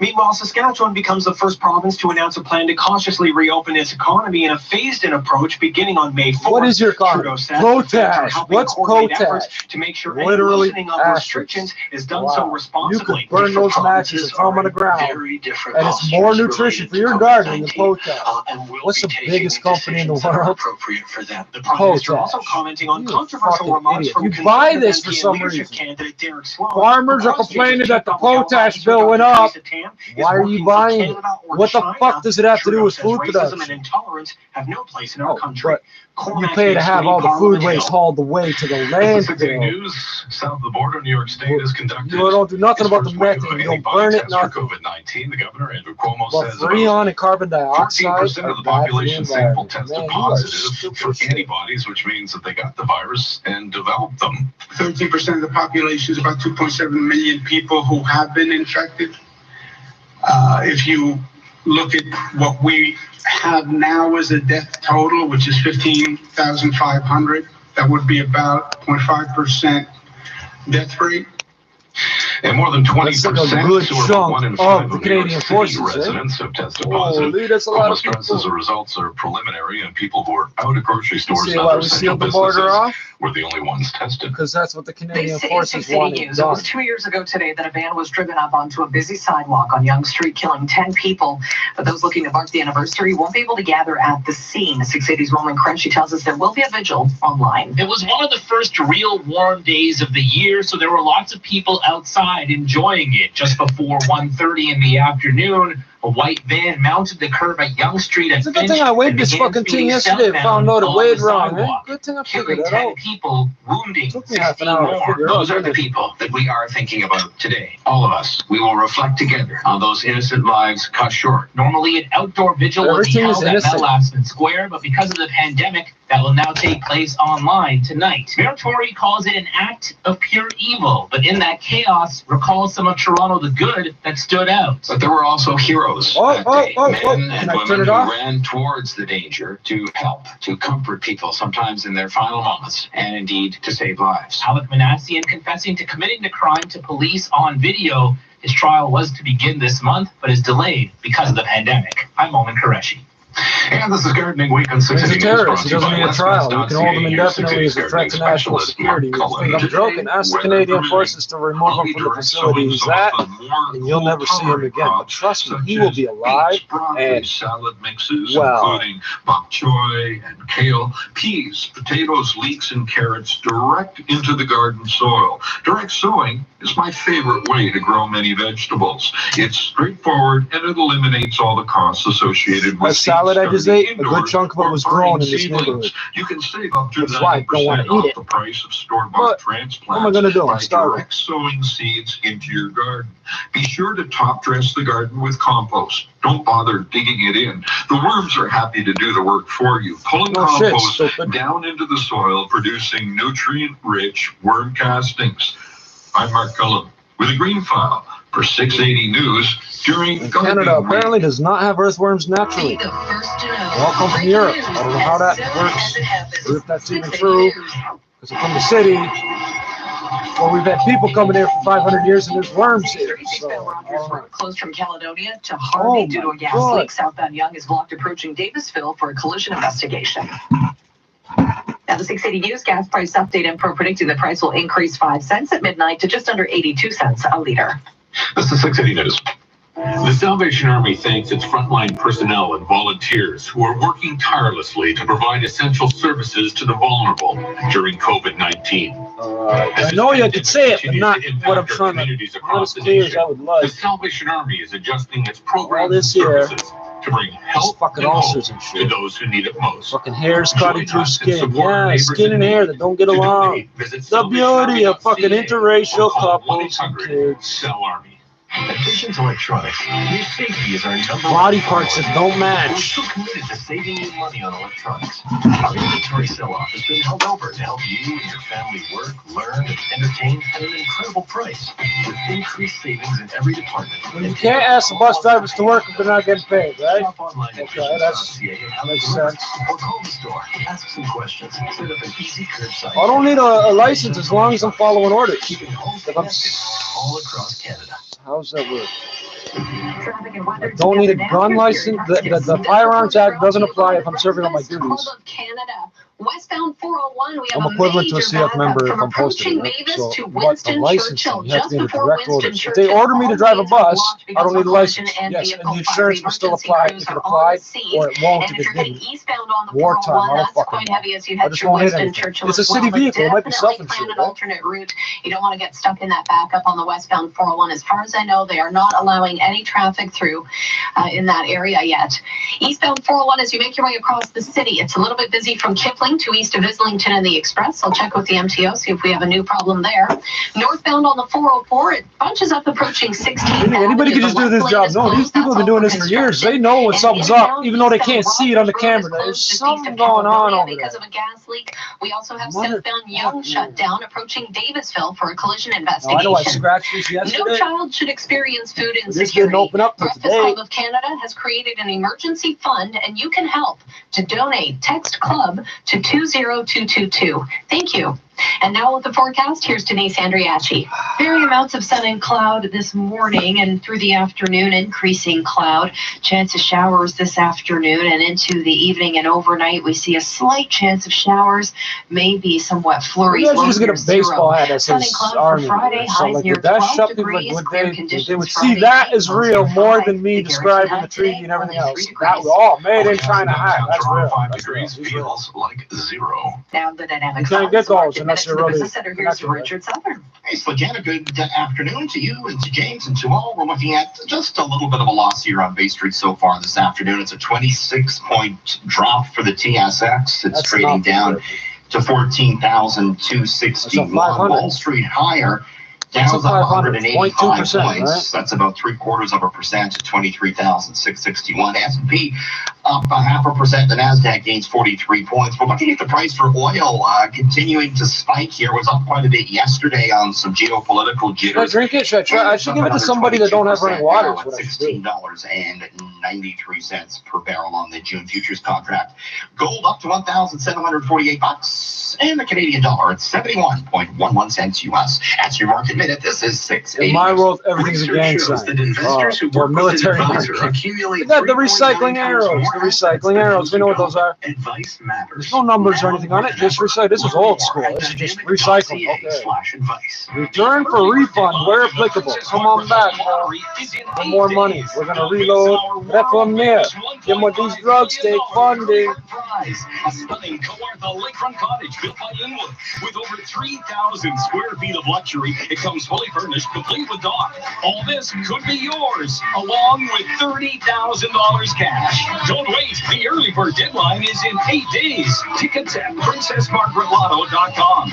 Meanwhile, Saskatchewan becomes the first province to announce a plan to cautiously reopen its economy in a phased-in approach beginning on May 4th. What is your economy? Protest. What's protest? To make sure Literally any loosening of restrictions is done so responsibly. You could burn those matches and throw them on the ground. And it's more nutrition for your garden than protest. What's the biggest company in the world? Appropriate for them. The prime minister also commenting on controversial remarks from buy this for some reason. Farmers are complaining that the potash bill went up. Why are you buying it? What the fuck does it have to do with food production? warrant have no place in our country. But you pay to have all the food waste hauled away to the landfill. News south of the border, New York State is conducted. You don't do nothing about the methane. You don't burn it, nothing. COVID-19, the governor Andrew Cuomo But says freon and carbon dioxide 14% of the population sample tested Man, positive for antibodies, which means that they got the virus and developed them. 13% of the population is about 2.7 million people who have been infected. If you look at what we have now as a death total, which is 15,500, that would be about 0.5% death rate. And more than 20% chunk one in of five the Canadian forces, residents have tested positive. That's a lot of Stress as the results are preliminary, and people who are out at grocery stores See and why other we essential sealed the border businesses off? were the only ones tested. Because that's what the Canadian They say forces 680 wanted News. It done. was 2 years ago today that a van was driven up onto a busy sidewalk on Yonge Street, killing 10 people. But those looking to mark the anniversary won't be able to gather at the scene. 680's Roman Crenchey tells us there will be a vigil online. It was one of the first real warm days of the year, so there were lots of people outside enjoying it. Just before 1:30 in the afternoon, a white van mounted the curb at Yonge Street at It's a good Finch thing I weighed and this began fucking thing speeding yesterday and southbound found out it along weighed the wrong. sidewalk, Good thing I killing figured it 10 out. people, wounding Took me half 16 an hour to more. figure out. Those are the people that we are thinking about today. All of us. We will reflect together on those innocent lives cut short. Normally, an outdoor vigil would be Everything is held at innocent. Mount Lassman Square, but because of the pandemic, that will now take place online tonight. Mayor Tory calls it an act of pure evil, but in that chaos, recalls some of Toronto the good that stood out. But there were also heroes that day. Men Can and I women turn it who off? ran towards the danger to help, to comfort people, sometimes in their final moments, and indeed to save lives. Alec Manassian confessing to committing the crime to police on video. His trial was to begin this month, but is delayed because of the pandemic. I'm Momin Qureshi. And this is Gardening Week on He's 680 a News. terrorist. He brought doesn't to you need by a trial. You can hold him Westwest.ca. indefinitely as a threat to national security. You think I'm joking? Ask the Canadian forces to remove him from the facility he's at, and you'll never see him again. But trust me, he will be alive. And salad mixes, well, including bok choy and kale, peas, potatoes, leeks, and carrots direct into the garden soil. Direct sowing is my favorite way to grow many vegetables. It's straightforward and it eliminates all the costs associated with that salad I just ate, a good indoors chunk of it was or grown in growing this seedlings. neighborhood. You can save up to That's why I don't want 90% to eat off it. the price of store-bought But transplants what am I going to do? I'm by starving. direct sowing seeds into your garden. Be sure to top dress the garden with compost. Don't bother digging it in. The worms are happy to do the work for you. Pulling compost down into the soil, producing nutrient-rich worm castings. I'm Mark Cullen with a green file for 680 News during Canada apparently does not have earthworms naturally. They all come from Europe. I don't know how that works, or if that's even true, because I'm from the city where we've had people coming here for 500 years and there's worms here. So, Closed from Caledonia to Harvey due to a gas leak. Southbound Yonge is blocked approaching Davisville for a collision investigation. Now, the 680 News gas price update. Info predicting the price will increase 5 cents at midnight to just under 82 cents a liter. This is 680 News. The Salvation Army thanks its frontline personnel and volunteers who are working tirelessly to provide essential services to the vulnerable during COVID-19. I know you could say it, but not what I'm trying to, not as clear as I would like. The Salvation Army is adjusting its programs All this and here services to bring health fucking and hope ulcers and shit. to those who need it most. Fucking hairs cutting through us and skin. support Yeah, neighbors skin in and need. hair that don't get To along. donate, visit The beauty of fucking interracial or call couples and kids. Cell Army. At Visions Electronics, your safety is our number Body one parts that don't We're match. so committed to saving you money on electronics. Our inventory sell-off has been held over to help you and your family work, learn, and entertain at an incredible price, with increased savings in every department. You can't ask the bus drivers to work if they're not getting paid, right? Shop online at Okay, that makes sense. Or call the store, ask some questions, set up an easy curbside. I don't need a license as long as I'm following orders. Keeping home If I'm all across Canada. How's that work? I don't need a gun license. The Firearms Act doesn't apply if I'm serving on my duties. Westbound 401, we have I'm a equivalent to a major CF member backup if from I'm posted. approaching Right? Mavis So, to but the Winston licensing, Churchill, you have just to be in a before direct Winston orders. If Churchill. they order me to drive a All lanes are bus, blocked I don't because need a of collision license. and Yes, vehicle and the fire. insurance will still Emergency apply. crews It can are on apply, the scene. or it won't And if if it's you're heading needed. eastbound on the Wartime, 401, I don't that's fucking quite know. heavy as you I head just through won't hit Winston anything. Churchill It's a as well. city But vehicle. It might be definitely plan self-insured, an right? alternate route. You don't want to get stuck in that backup on the westbound 401. As far as I know, they are not allowing any traffic through in that area yet. Eastbound 401 as you make your way across the city. It's a little bit busy from Kipling to east of Islington and the Express. I'll check with the MTO, see if we have a new problem there. Northbound on the 404, it bunches up approaching 16. Anybody can just do this job. No, these people have been doing this for years. They know when something's up, even though they can't see it on the camera. There's something going on over there. Because of a gas leak. We also have southbound Young shut down approaching Davisville for a collision investigation. I know I scratched this yesterday. No child should experience food insecurity. Breakfast Club of Canada has created an emergency fund, and you can help. To donate, text CLUB to 20222. Thank you. And now with the forecast, here's Denise Andriachi. Varying amounts of sun and cloud this morning, and through the afternoon, increasing cloud. Chance of showers this afternoon and into the evening and overnight. We see a slight chance of showers, maybe somewhat flurries. You guys just get a baseball hat that Sun and says cloud for Army. Friday, highs near 12 degrees. They would see that as real more than me describing the treaty and everything else. That was all made in China high. That's real. 5 degrees feels like 0. Now the dynamic. You can't get those unless you're really. Here's Richard Southern. Hey, so again, a good afternoon to you and to James and to all. We're looking at just a little bit of a loss here on Bay Street so far this afternoon. It's a 26-point drop for the TSX. It's trading down to 14,261. Wall Street higher. Down 185 points. Right? That's about 0.75% to 23,661. S&P up 0.5%. The Nasdaq gains 43 points. We're looking at the price for oil continuing to spike here. It was up quite a bit yesterday on some geopolitical jitters. Should I drink it? I should give it to somebody that don't have running water. $16.93 per barrel on the June futures contract. Gold up to $1,748, and the Canadian dollar at 71.11 cents US. That's your market minute. This is 680. In my world, everything's a gang sign. Or military market. They got the recycling arrows. The recycling arrows. We know what those are. Advice matters. There's no numbers or anything on it. Just recycle. This is old school. This is just recycling. Okay. Return for refund where applicable. Come on back, bro. For more money. We're gonna reload. Reformer. Get more these drugs take funding. A stunning Kawartha lakefront cottage built by Inwood with over 3,000 square feet of luxury. It comes fully furnished, complete with dock. All this could be yours, along with $30,000 cash. Don't wait. The early bird deadline is in 8 days. Tickets at PrincessMargaretLotto.com.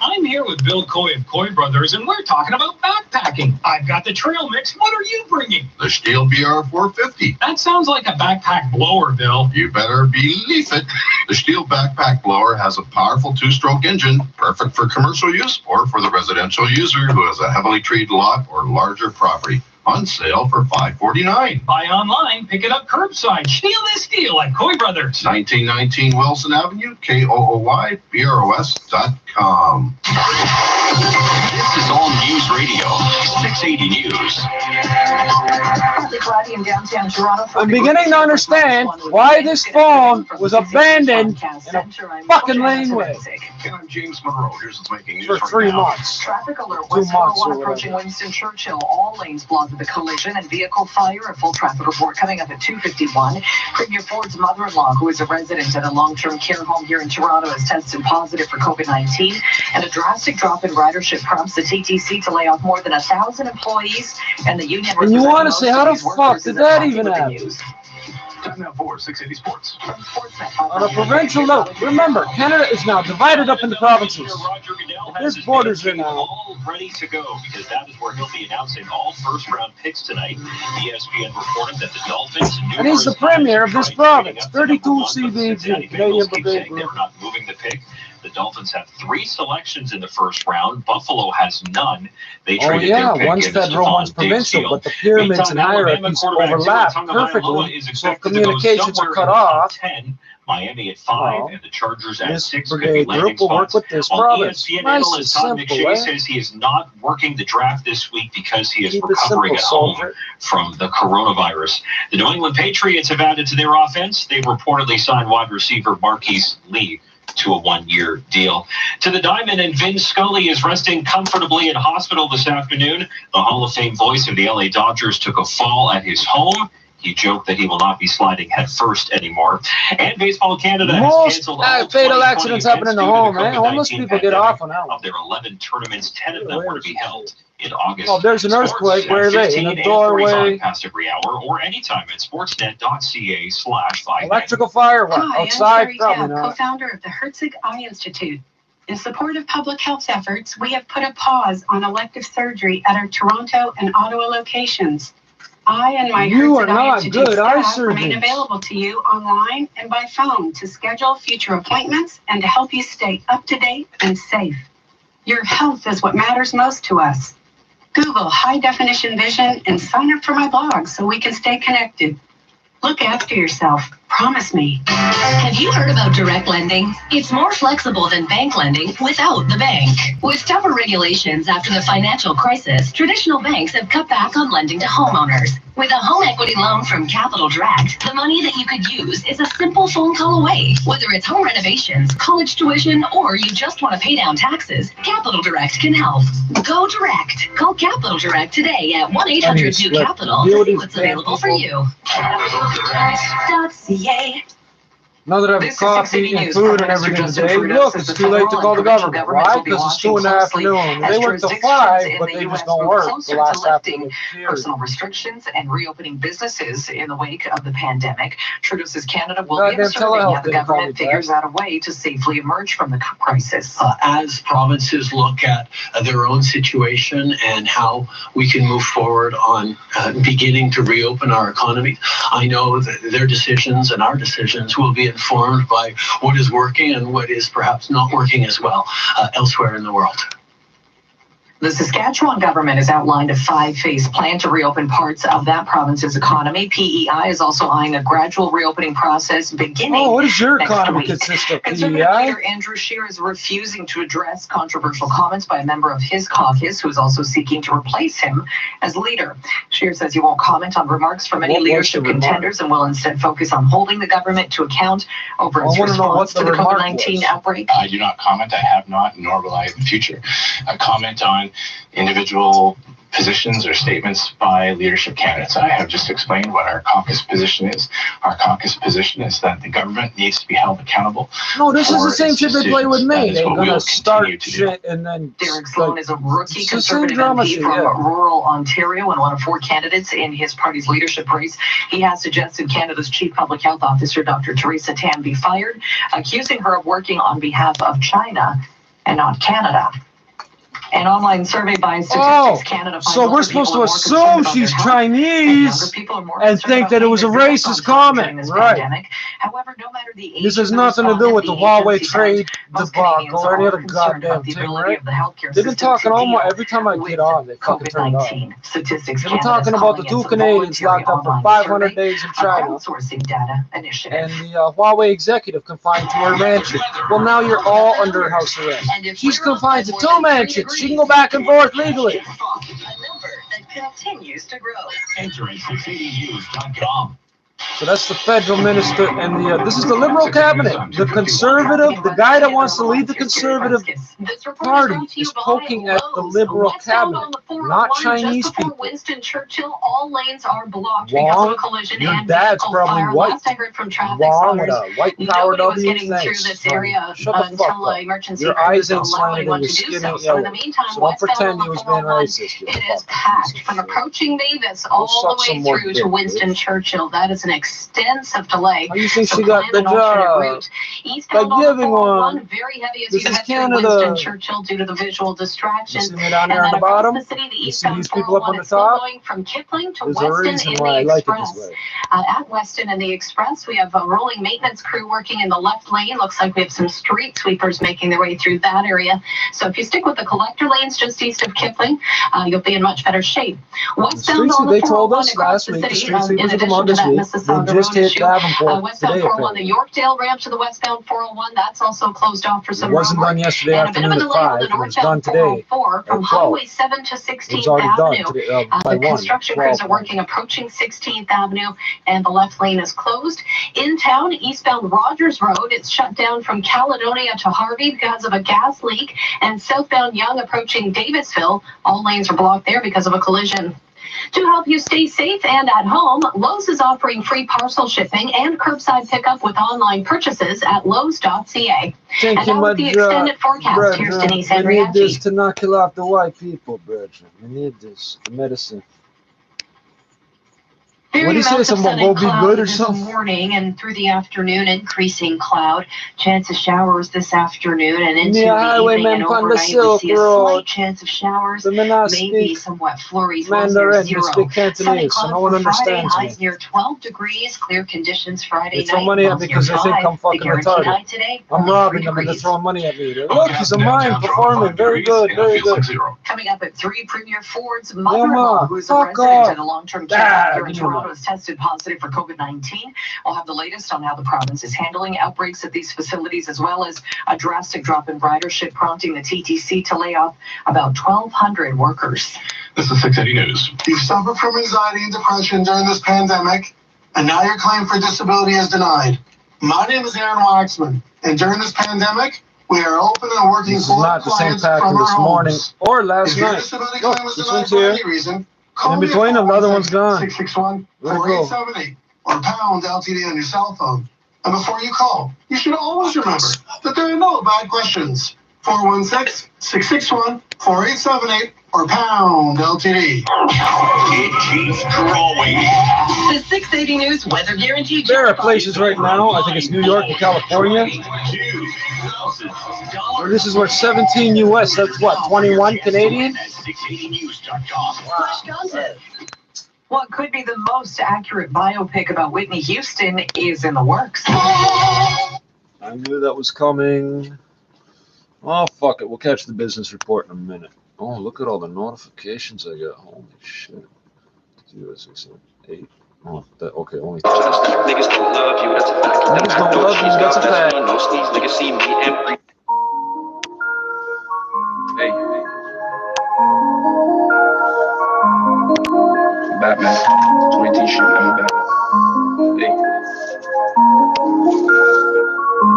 I'm here with Bill Coy of Coy Brothers, and we're talking about backpacking. I've got the trail mix. What are you bringing? The Stihl BR450. That sounds like a backpack blower, Bill. You better believe it. The Stihl backpack blower has a powerful 2-stroke engine, perfect for commercial use or for the residential user who has a heavily treed lot or larger property. On sale for $549. Buy online, pick it up curbside. Steal this deal at Coy Brothers. 1919 Wilson Avenue, KOOYBROS.com. This is All News Radio, 680 News. I'm beginning to understand why this phone was abandoned in a fucking laneway. I'm James Monroe. Here's what's making news for 3 months. Traffic alert West 401 approaching Winston Churchill. All lanes blocked with a collision and vehicle fire. A full traffic report coming up at 2:51. Premier Ford's mother-in-law, who is a resident at a long-term care home here in Toronto, has tested positive for COVID-19. And a drastic drop in ridership prompts the TTC to lay off more than 1,000 employees. And the union. And you want to say, how the fuck did that even happen? Time now for 680 Sports. On a provincial level, remember, Canada is now divided up into provinces. There's borders there now. All ready to go, because that is where he'll be announcing all first-round picks tonight. ESPN reported that the Dolphins. And he's the premier of this province. 32 CBG, Canadian Brigade Group. They're not moving the pick. The Dolphins have 3 selections in the first round. Buffalo has none. They traded their pick one's federal, one's provincial, but the pyramids and hierarchies overlap perfectly, so if communications are cut off. 10, Miami at 5, and the Chargers at 6. Brigade group will work with this province. ESPN Nice analyst and Todd simple, McShay says he is not working the draft this week because he is recovering at home from the coronavirus. The New England Patriots have added to their offense. They've reportedly signed wide receiver Marquise Lee to a 1-year deal. To the Diamond, and Vin Scully is resting comfortably in hospital this afternoon. The Hall of Fame voice of the LA Dodgers took a fall at his home. He joked that he will not be sliding head first anymore. And Baseball Canada has canceled all fatal accidents happen in the home, man. Homeless people get off on that one. Of their 11 tournaments, 10 of them were to be held in August. Oh, there's an earthquake. Where are they? In a doorway. Past every hour or anytime at sportsnet.ca/5. Electrical fire? Hi, Outside? I'm Sherry Probably Tabb, not. co-founder of the Herzig Eye Institute. In support of public health efforts, we have put a pause on elective surgery at our Toronto and Ottawa locations. I and my Herzig Eye Institute staff remain available to you online and by phone to schedule future appointments and to help you stay up to date and safe. Your health is what matters most to us. Google High Definition Vision and sign up for my blog so we can stay connected. Look after yourself. Promise me. Have you heard about direct lending? It's more flexible than bank lending without the bank. With tougher regulations after the financial crisis, traditional banks have cut back on lending to homeowners. With a home equity loan from Capital Direct, the money that you could use is a simple phone call away. Whether it's home renovations, college tuition, or you just want to pay down taxes, Capital Direct can help. Go direct. Call Capital Direct today at 1-800-NEW-CAPITAL to see what's available for you. CapitalDirect.ca. Now that I have coffee and food and everything today, look, it's too late to call the government. Why? Because it's 2 in the afternoon. They went to 5, but they just don't work the last half of the period. Personal restrictions and reopening businesses in the wake of the pandemic. Trudeau says Canada will be observing how the government figures out a way to safely emerge from the crisis. As provinces look at their own situation and how we can move forward on beginning to reopen our economy, I know that their decisions and our decisions will be informed by what is working and what is perhaps not working as well elsewhere in the world. The Saskatchewan government has outlined a 5-phase plan to reopen parts of that province's economy. PEI is also eyeing a gradual reopening process beginning. Oh, what does your next economy week. consist of? Conservative PEI? leader Andrew Scheer is refusing to address controversial comments by a member of his caucus who is also seeking to replace him as leader. Scheer says he won't comment on remarks from any leadership contenders and will instead focus on holding the government to account over its response to the COVID-19 outbreak. I do not comment. I have not, nor will I in the future comment on individual positions or statements by leadership candidates. I have just explained what our caucus position is. Our caucus position is that the government needs to be held accountable. No, this is the same shit they play with me. That is They're what going to we'll start continue to do. shit and then... Derek Sloan is a rookie it's the same Conservative drama MP shit, from yeah. rural Ontario and one of 4 candidates in his party's leadership race. He has suggested Canada's Chief Public Health Officer, Dr. Theresa Tam, be fired, accusing her of working on behalf of China and not Canada. An online survey by Statistics Canada finds so we're supposed to assume she's Chinese and think that it was a racist comment, right? However, no matter the age, This has nothing to do with the Huawei trade debacle or any other goddamn thing, right? They've been talking almost every time I get on, they fucking turn it on. Statistics They've been talking about the 2 Canadians locked up for 500 days in China data initiative. and the Huawei executive confined to her mansion. Well, now you're all under house arrest. She's confined to 2 mansions. She can go back and forth legally. A number that continues to grow. Enter at 680news.com. So that's the federal minister, and this is the Liberal cabinet. The conservative, the guy that wants to lead the conservative party is poking at the Liberal cabinet, not Chinese people. Winston Churchill, all lanes are blocked Wrong. because of a collision Your and dad's vehicle probably fire. white. Last I heard from traffic Wrong with stoppers, a white power nobody was W. getting through Thanks. this area Shut the fuck until up. emergency Your crews eyes ain't allow slanted anyone and your to do skin so. ain't So in the yellow. meantime, So don't westbound pretend on you was the being 401, racist. it is packed from approaching Davis all suck the some way more through dick, to Winston Churchill. That is an extensive delay. How do you think So she got plan the an alternate job? route. Eastbound By on the giving 401, one. very heavy as This you is head through Canada. Winston Churchill due to the visual You distraction. see me down there And on then the across bottom? the city, the You see eastbound these people up 401 on the is still top? going from Kipling to There's a Weston reason in why I the like it Express. this way. At Weston and the Express, we have a rolling maintenance crew working in the left lane. Looks like we have some street sweepers making their way through that area. So if you stick with the collector lanes just east of Kipling, you'll be in much better shape. Westbound on the They told 401 us across last the week the city, street in sweepers would addition come on to this that week. Mississauga They just Road hit issue, Davenport westbound today, 401, the apparently. Yorkdale ramp to the westbound 401, that's also closed off for It some wasn't road done work. yesterday And a bit of a afternoon at delay on 5. the It was done northbound today 404 at from 12. Highway 7 to It was 16th already done Avenue. today, by The 1. construction crews 12. are working approaching 16th Avenue, and the left lane is closed. In town, eastbound Rogers Road, it's shut down from Caledonia to Harvey because of a gas leak, and southbound Yonge approaching Davisville, all lanes are blocked there because of a collision. To help you stay safe and at home, Lowe's is offering free parcel shipping and curbside pickup with online purchases at Lowe's.ca. Thank you, my the extended forecast. Here's Denise I need this Andriachi. to not kill off the white people, brethren. I need this. The medicine. What do you say? Something will be good or something? Morning and through the afternoon, increasing cloud. Chance of showers this afternoon and into the evening and overnight. We see a slight chance of showers. Maybe somewhat flurries. Mandarin, Zero. speak Cantonese, so no one understands me. Highs near 12 degrees. Clear conditions Friday They throw money at me because they think I'm fucking retarded. Today, I'm robbing them and they're throwing money at me. Look, he's a mime performing. Very good, very good. Coming up at 3, Premier Ford's mother-in-law, who is a resident in a long-term care here in Toronto, has tested positive for COVID-19. We'll have the latest on how the province is handling outbreaks at these facilities, as well as a drastic drop in ridership, prompting the TTC to lay off about 1,200 workers. This is 680 News. You've suffered from anxiety and depression during this pandemic, and now your claim for disability is denied. My name is Aaron Waxman, and during this pandemic, we are open and working for not the same pattern this morning or last night. Look, this one's here. In between them, the other one's gone. 661-4878 or pound LTD on your cell phone. And before you call, you should always remember that there are no bad questions. 416-661-4878 or pound LTD. It keeps growing. The 680 News weather guarantee. There are places right now, I think it's New York and California, where this is worth 17 US, that's what, 21 Canadian? What could be the most accurate biopic about Whitney Houston is in the works. I knew that was coming. Oh, fuck it. We'll catch the business report in a minute. Oh, look at all the notifications I got. Holy shit. 8. Oh, that, okay, only. Niggas don't love you, that's a fact. Niggas don't love you, that's a fact. No sneeze, niggas see me and hey. Batman. 20 t-shirt, I'm a Batman. Hey.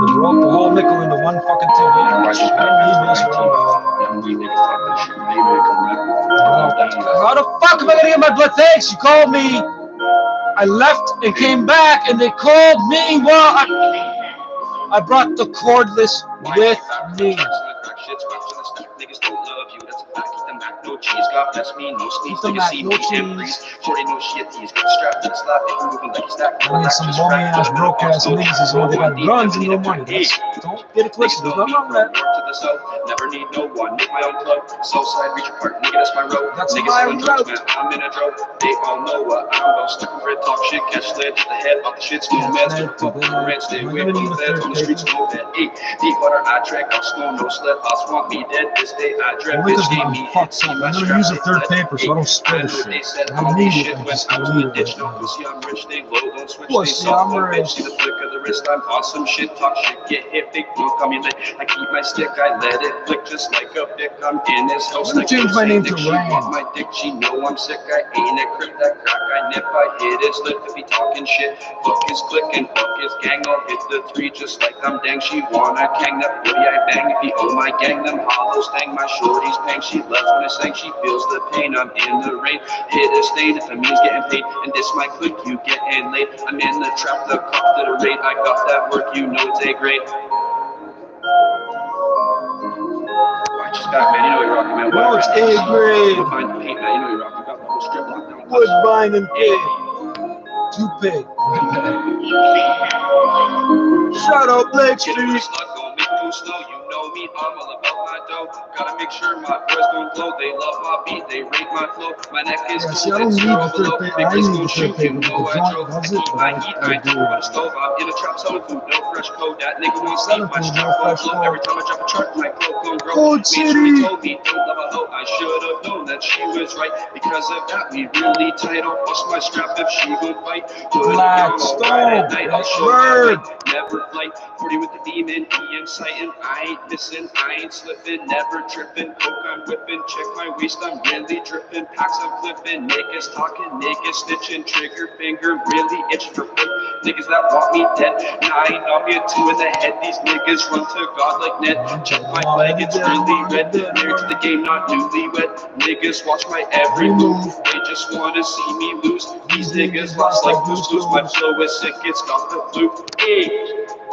You walk the whole nickel into one fucking TV. How the fuck am I gonna get my blood? Thanks, you called me. I left and came back and they called me while I brought the cordless with me. Niggas don't love you, that's a fact. Keep them back, no cheese. God bless me, no sneeze. Niggas see me and breeze. Shorty no shit, he's got strapped in a slap. If moving like he's stacked. I need some bummy ass broke ass niggas as well. They got guns and no money. Don't get it twisted. There's nothing wrong with that. To the south, never need no one. Make my own club. South side, reach apart. Nigga, that's my road. That's niggas my road. Man, I'm in a drought. They all know what I'm about. Stuck in red, talk shit, catch lead to the head. Off the shit, still mad. Fuck the rent, stay away from the feds. On the streets, no bed. Deep water, I track. I'll slow, no sled. I'll swamp me dead. This day, I dread. I'm gonna use a third paper so I don't spill this shit. I need it. I'm rich. I'm rich. See the flick of the wrist. I'm awesome. Shit, talk shit, get hit. Big blue coming lit. I keep my stick. I let it flick just like a dick. I'm in this house. I'm gonna change my name to Ryan. My dick, she know I'm sick. I ain't a crip. That crack I nip. I hit his lip if he talking shit. Fuck his click and fuck his gang. I'll hit the 3 just like I'm dang. She wanna gang that booty I bang. If he owe my gang, them hollows hang. My shorty's paying. She loves when I sing. She feels the pain. I'm in the rain. Hit a stain if it means getting paid. And this my click, you getting late. I'm in the trap, the cop to the raid. I got that work, you know it's A grade. Righteous Batman, you know you're rocking, man. No, it's A grade. Woodbine and paint, man. You know you're rocking. Got the whole strip locked down. Woodbine and paint. Toupee. Shout out Blake Street. Me, I'm all about my dough. Gotta make sure my boys don't glow. They love my beat, they rate my flow. My neck is cool, I don't need the third paper. I need the third paper, but the joint does it. I eat, I do on a stove. I'm in a trap selling food, no fresh code. That nigga wants sleep, my strap won't flow. Every time I drop a chart, my flow gon' grow. Code City. Told me, don't love a hoe. I should've known that she was right. Because of that, we really tight. I'll bust my strap if she gon' fight. Blackstone, Blackbird. never flight. 40 with the demon, he inciting. I ain't missing, I ain't slipping, never tripping. Coke I'm whipping, check my waist, I'm really dripping. Packs I'm flipping, niggas talking, niggas snitching. Trigger finger really itching for foot. Niggas that want me dead. 9 on me, 2 in the head. These niggas run to God like Ned. Check my leg, it's really red. Married to the game, not newlywed. Niggas watch my every move. They just wanna see me lose. These niggas lost like Goose Goose. My flow is sick, it's got the flu. Hey,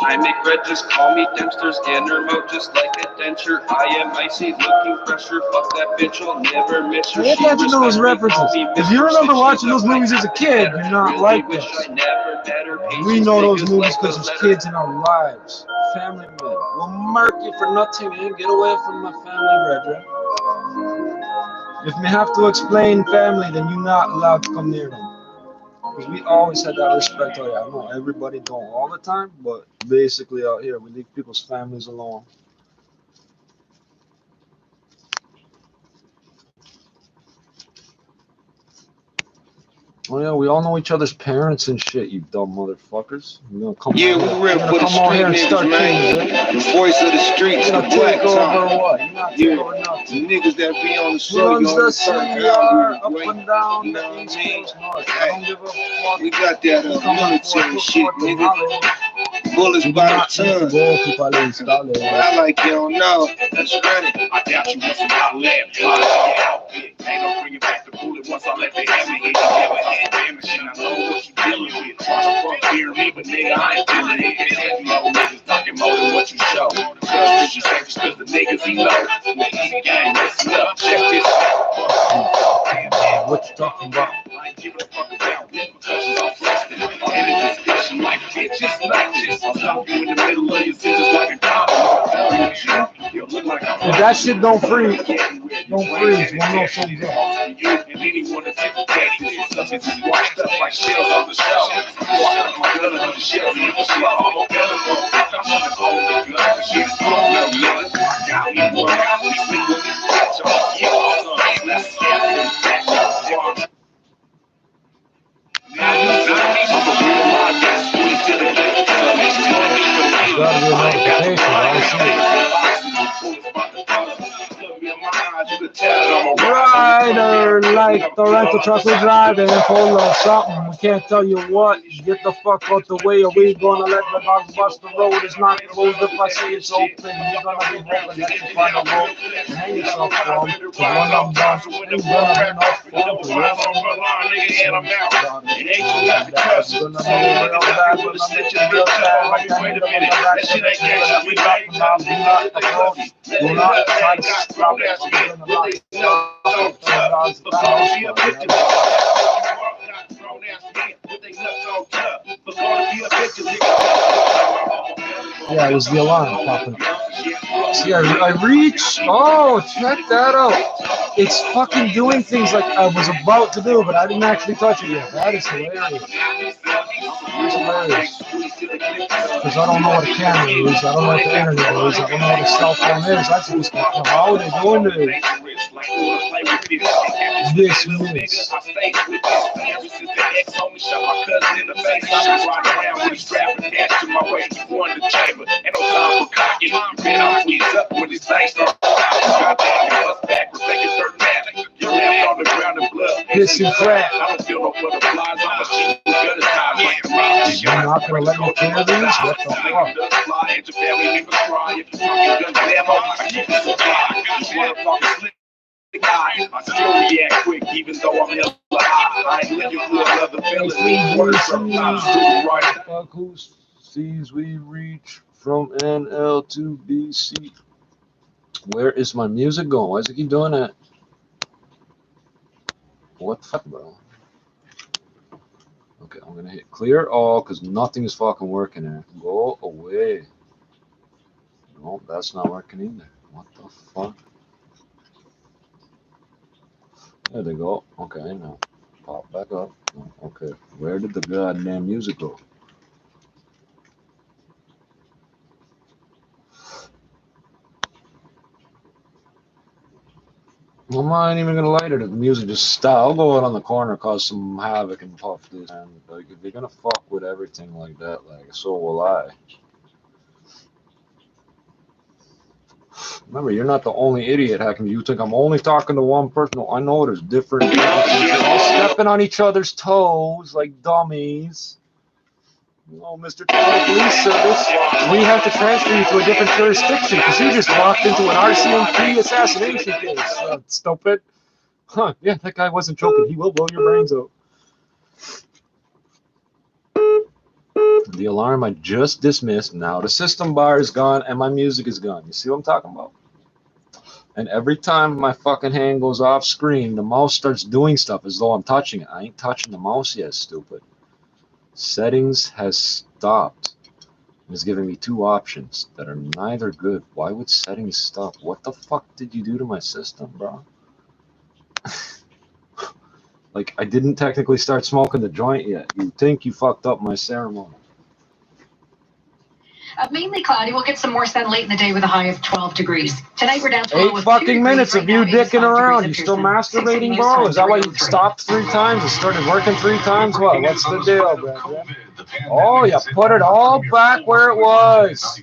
I make red, just call me Dempster's inner mouth, just like a denture. I am icy, looking fresher. Fuck that bitch, I'll never miss her. I didn't catch those references. If you remember watching those movies as a kid, you're not like this. We know those movies because there's kids in our lives. Family men. We'll mark you for nothing and get away from my family, brethren. If we have to explain family, then you're not allowed to come near them. Because we always had that respect. Oh yeah, I know everybody don't all the time, but basically out here, we leave people's families alone. Oh yeah, we all know each other's parents and shit, you dumb motherfuckers. You're gonna come yeah, we rip for the street niggas, man. The voice of the streets, the black top. Yeah, the niggas that be on the show, you know what I'm up and down, you know what I mean? We got that military shit, nigga. Bullets by the ton. I like you don't know. That's ready. I doubt you want some hot lead. Ain't no bringing back the bullet once I let the hammer hit. Never had damage, and I know what you dealing with. Trying to fuck fear me, but nigga, I ain't feeling it. You know, niggas talking more than what you show. Cause you say just cause the niggas he know. Easy gang, listen up, check this out. What you talking about? I ain't giving a fuck about repercussions on flexing. In a discussion like bitches, like this. I'll stop you in the middle of your scissors like a condom. If that shit don't freeze, one more so good. And anyone that's in the daddy, some is washed up like shells on the shelf. Walking on my gun under the shells, and the shit all over the gun. I'm trying to hold the gun, the shit is full of blood. I got me one out, we sleep with this bitch on. Yeah, awesome, let's get it back. Now you got me from the real life, that's what it's to the left. Gotta be a notification, I see it. Rider like the rental truck we're driving full of something. We can't tell you what. Get the fuck out the way, or we gonna let the dogs bust the road. It's not closed if I say it's open. You're gonna be hoping that you find a road and hang yourself from. So when I'm done, you're gonna be enough fun to live. Gonna be real bad when I'm making real bad. Like I need to make that shit ain't catching me back. Do not approach. Do not try to stop it. Yeah, it was the alarm popping up. See, I reached. Oh, check that out. It's fucking doing things like I was about to do, but I didn't actually touch it yet. That is hilarious. It's hilarious. Because I don't know what a camera is. I don't know what the internet is. I don't know what a cell phone is. That's just like, how are they doing this? This is. This is crap. You're not gonna let me clear these? What the fuck? I still react quick, even though I'm hella high. I ain't looking for another feeling. Fuck who sees we reach from NL to BC. Where is my music going? Why does it keep doing that? What the fuck, bro? Okay, I'm gonna hit clear all because nothing is fucking working there. Go away. No, that's not working either. What the fuck? There they go. Okay, now pop back up. Okay, where did the goddamn music go? I'm I'm not even gonna light it if the music just stops. I'll go out on the corner, cause some havoc and puff this. And like, if you're gonna fuck with everything like that, like, so will I. Remember, you're not the only idiot hacking. You think I'm only talking to one person? I know there's different. You're all stepping on each other's toes like dummies. Oh, Mr. Toronto Police Service, we have to transfer you to a different jurisdiction because you just walked into an RCMP assassination case. Stupid. Huh, yeah, that guy wasn't joking. He will blow your brains out. The alarm I just dismissed, now the system bar is gone and my music is gone. You see what I'm talking about? And every time my fucking hand goes off screen, the mouse starts doing stuff as though I'm touching it. I ain't touching the mouse yet, stupid. Settings has stopped. It's giving me two options that are neither good. Why would settings stop? What the fuck did you do to my system, bro? Like, I didn't technically start smoking the joint yet. You think you fucked up my ceremony. Mainly cloudy. We'll get some more sun late in the day with a high of 12 degrees. Tonight we're down to 8 fucking minutes of you dicking around. You still masturbating, bro? Is that why you stopped 3 times and started working 3 times? What? What's the deal, bro? Oh, you put it all back where it was.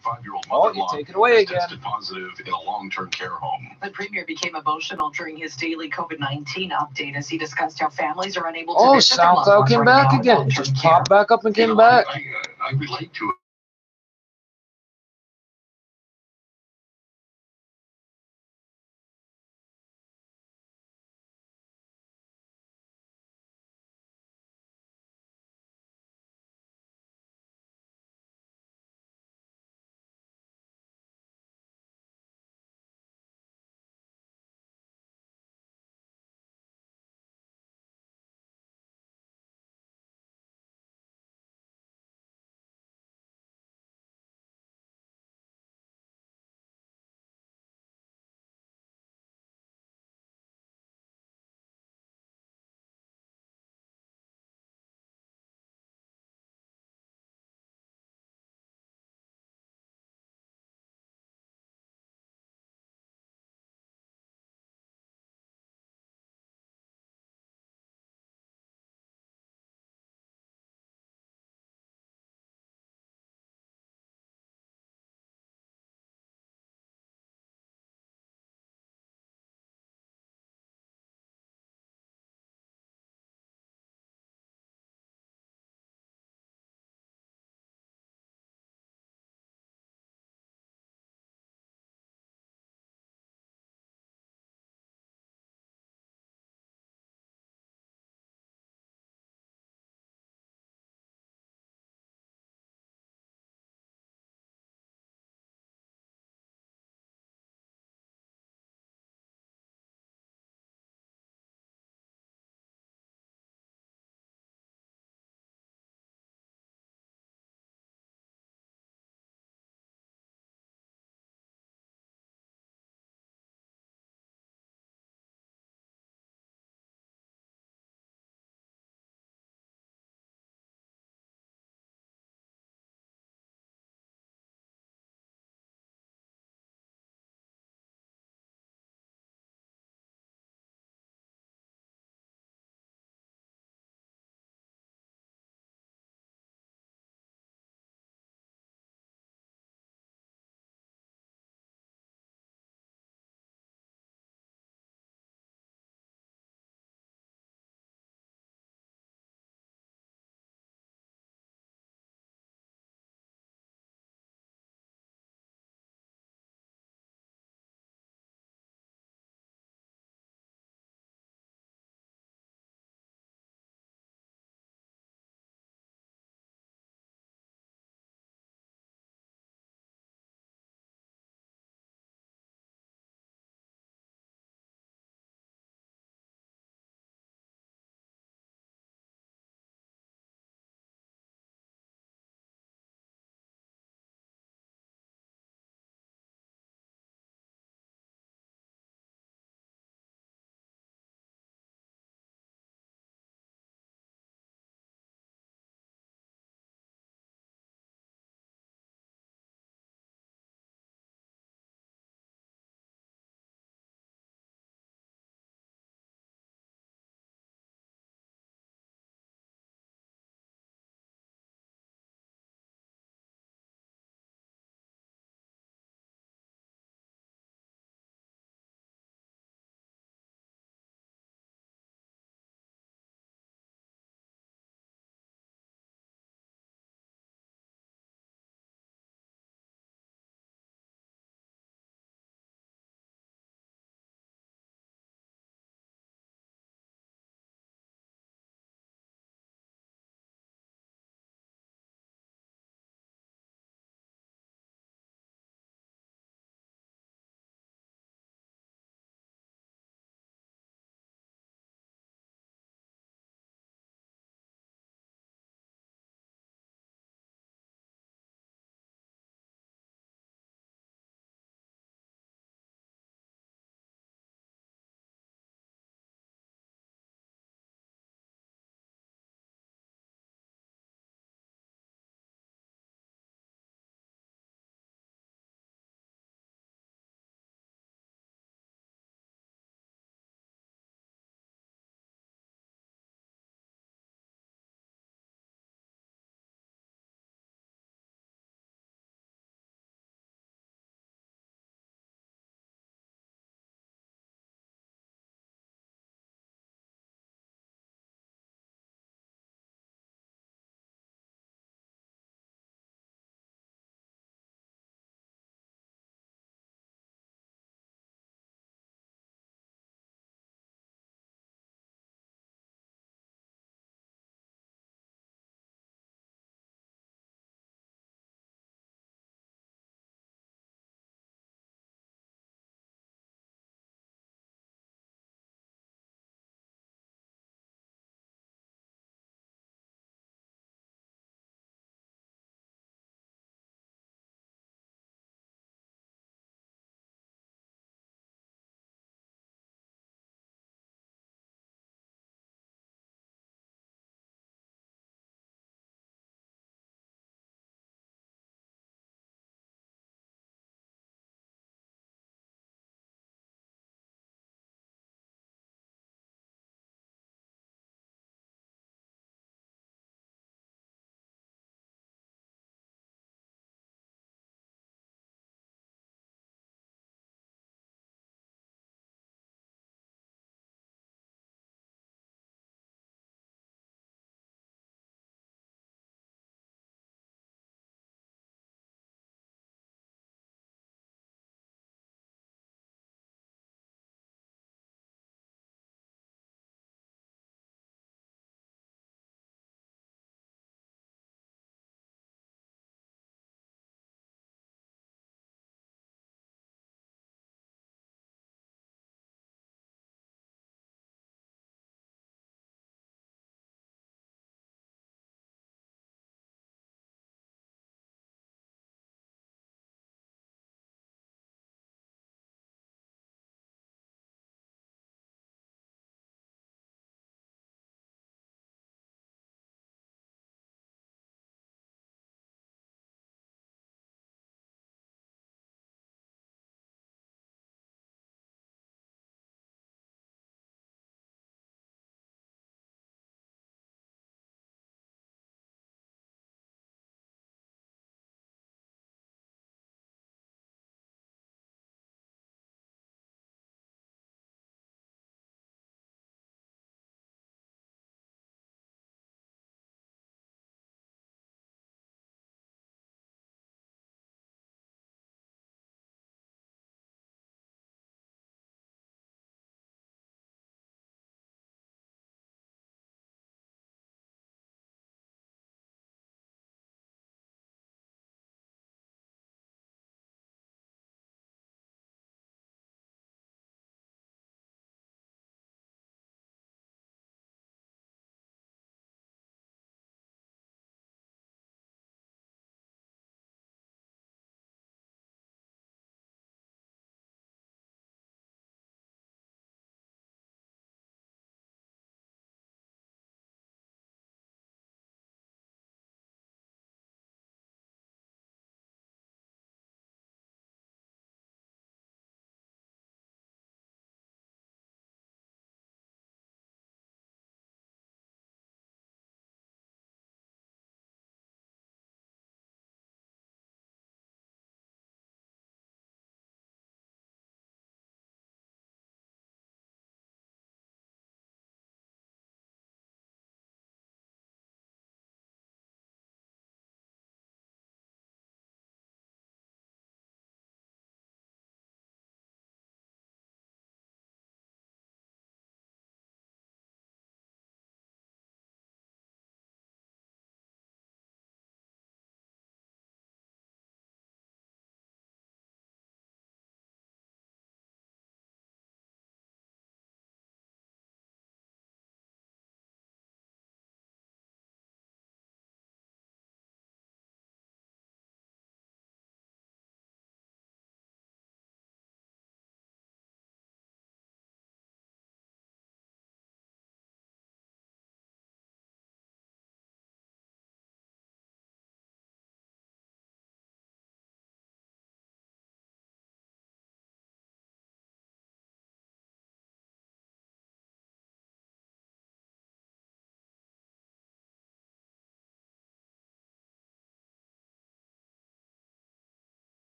Oh, you take it away again. Positive in a long-term care home. The premier became emotional during his daily COVID-19 update as he discussed how families are unable to Oh, visit their loved SoundCloud ones came right back now in again. long-term Just care. popped back up and came back. I relate to it.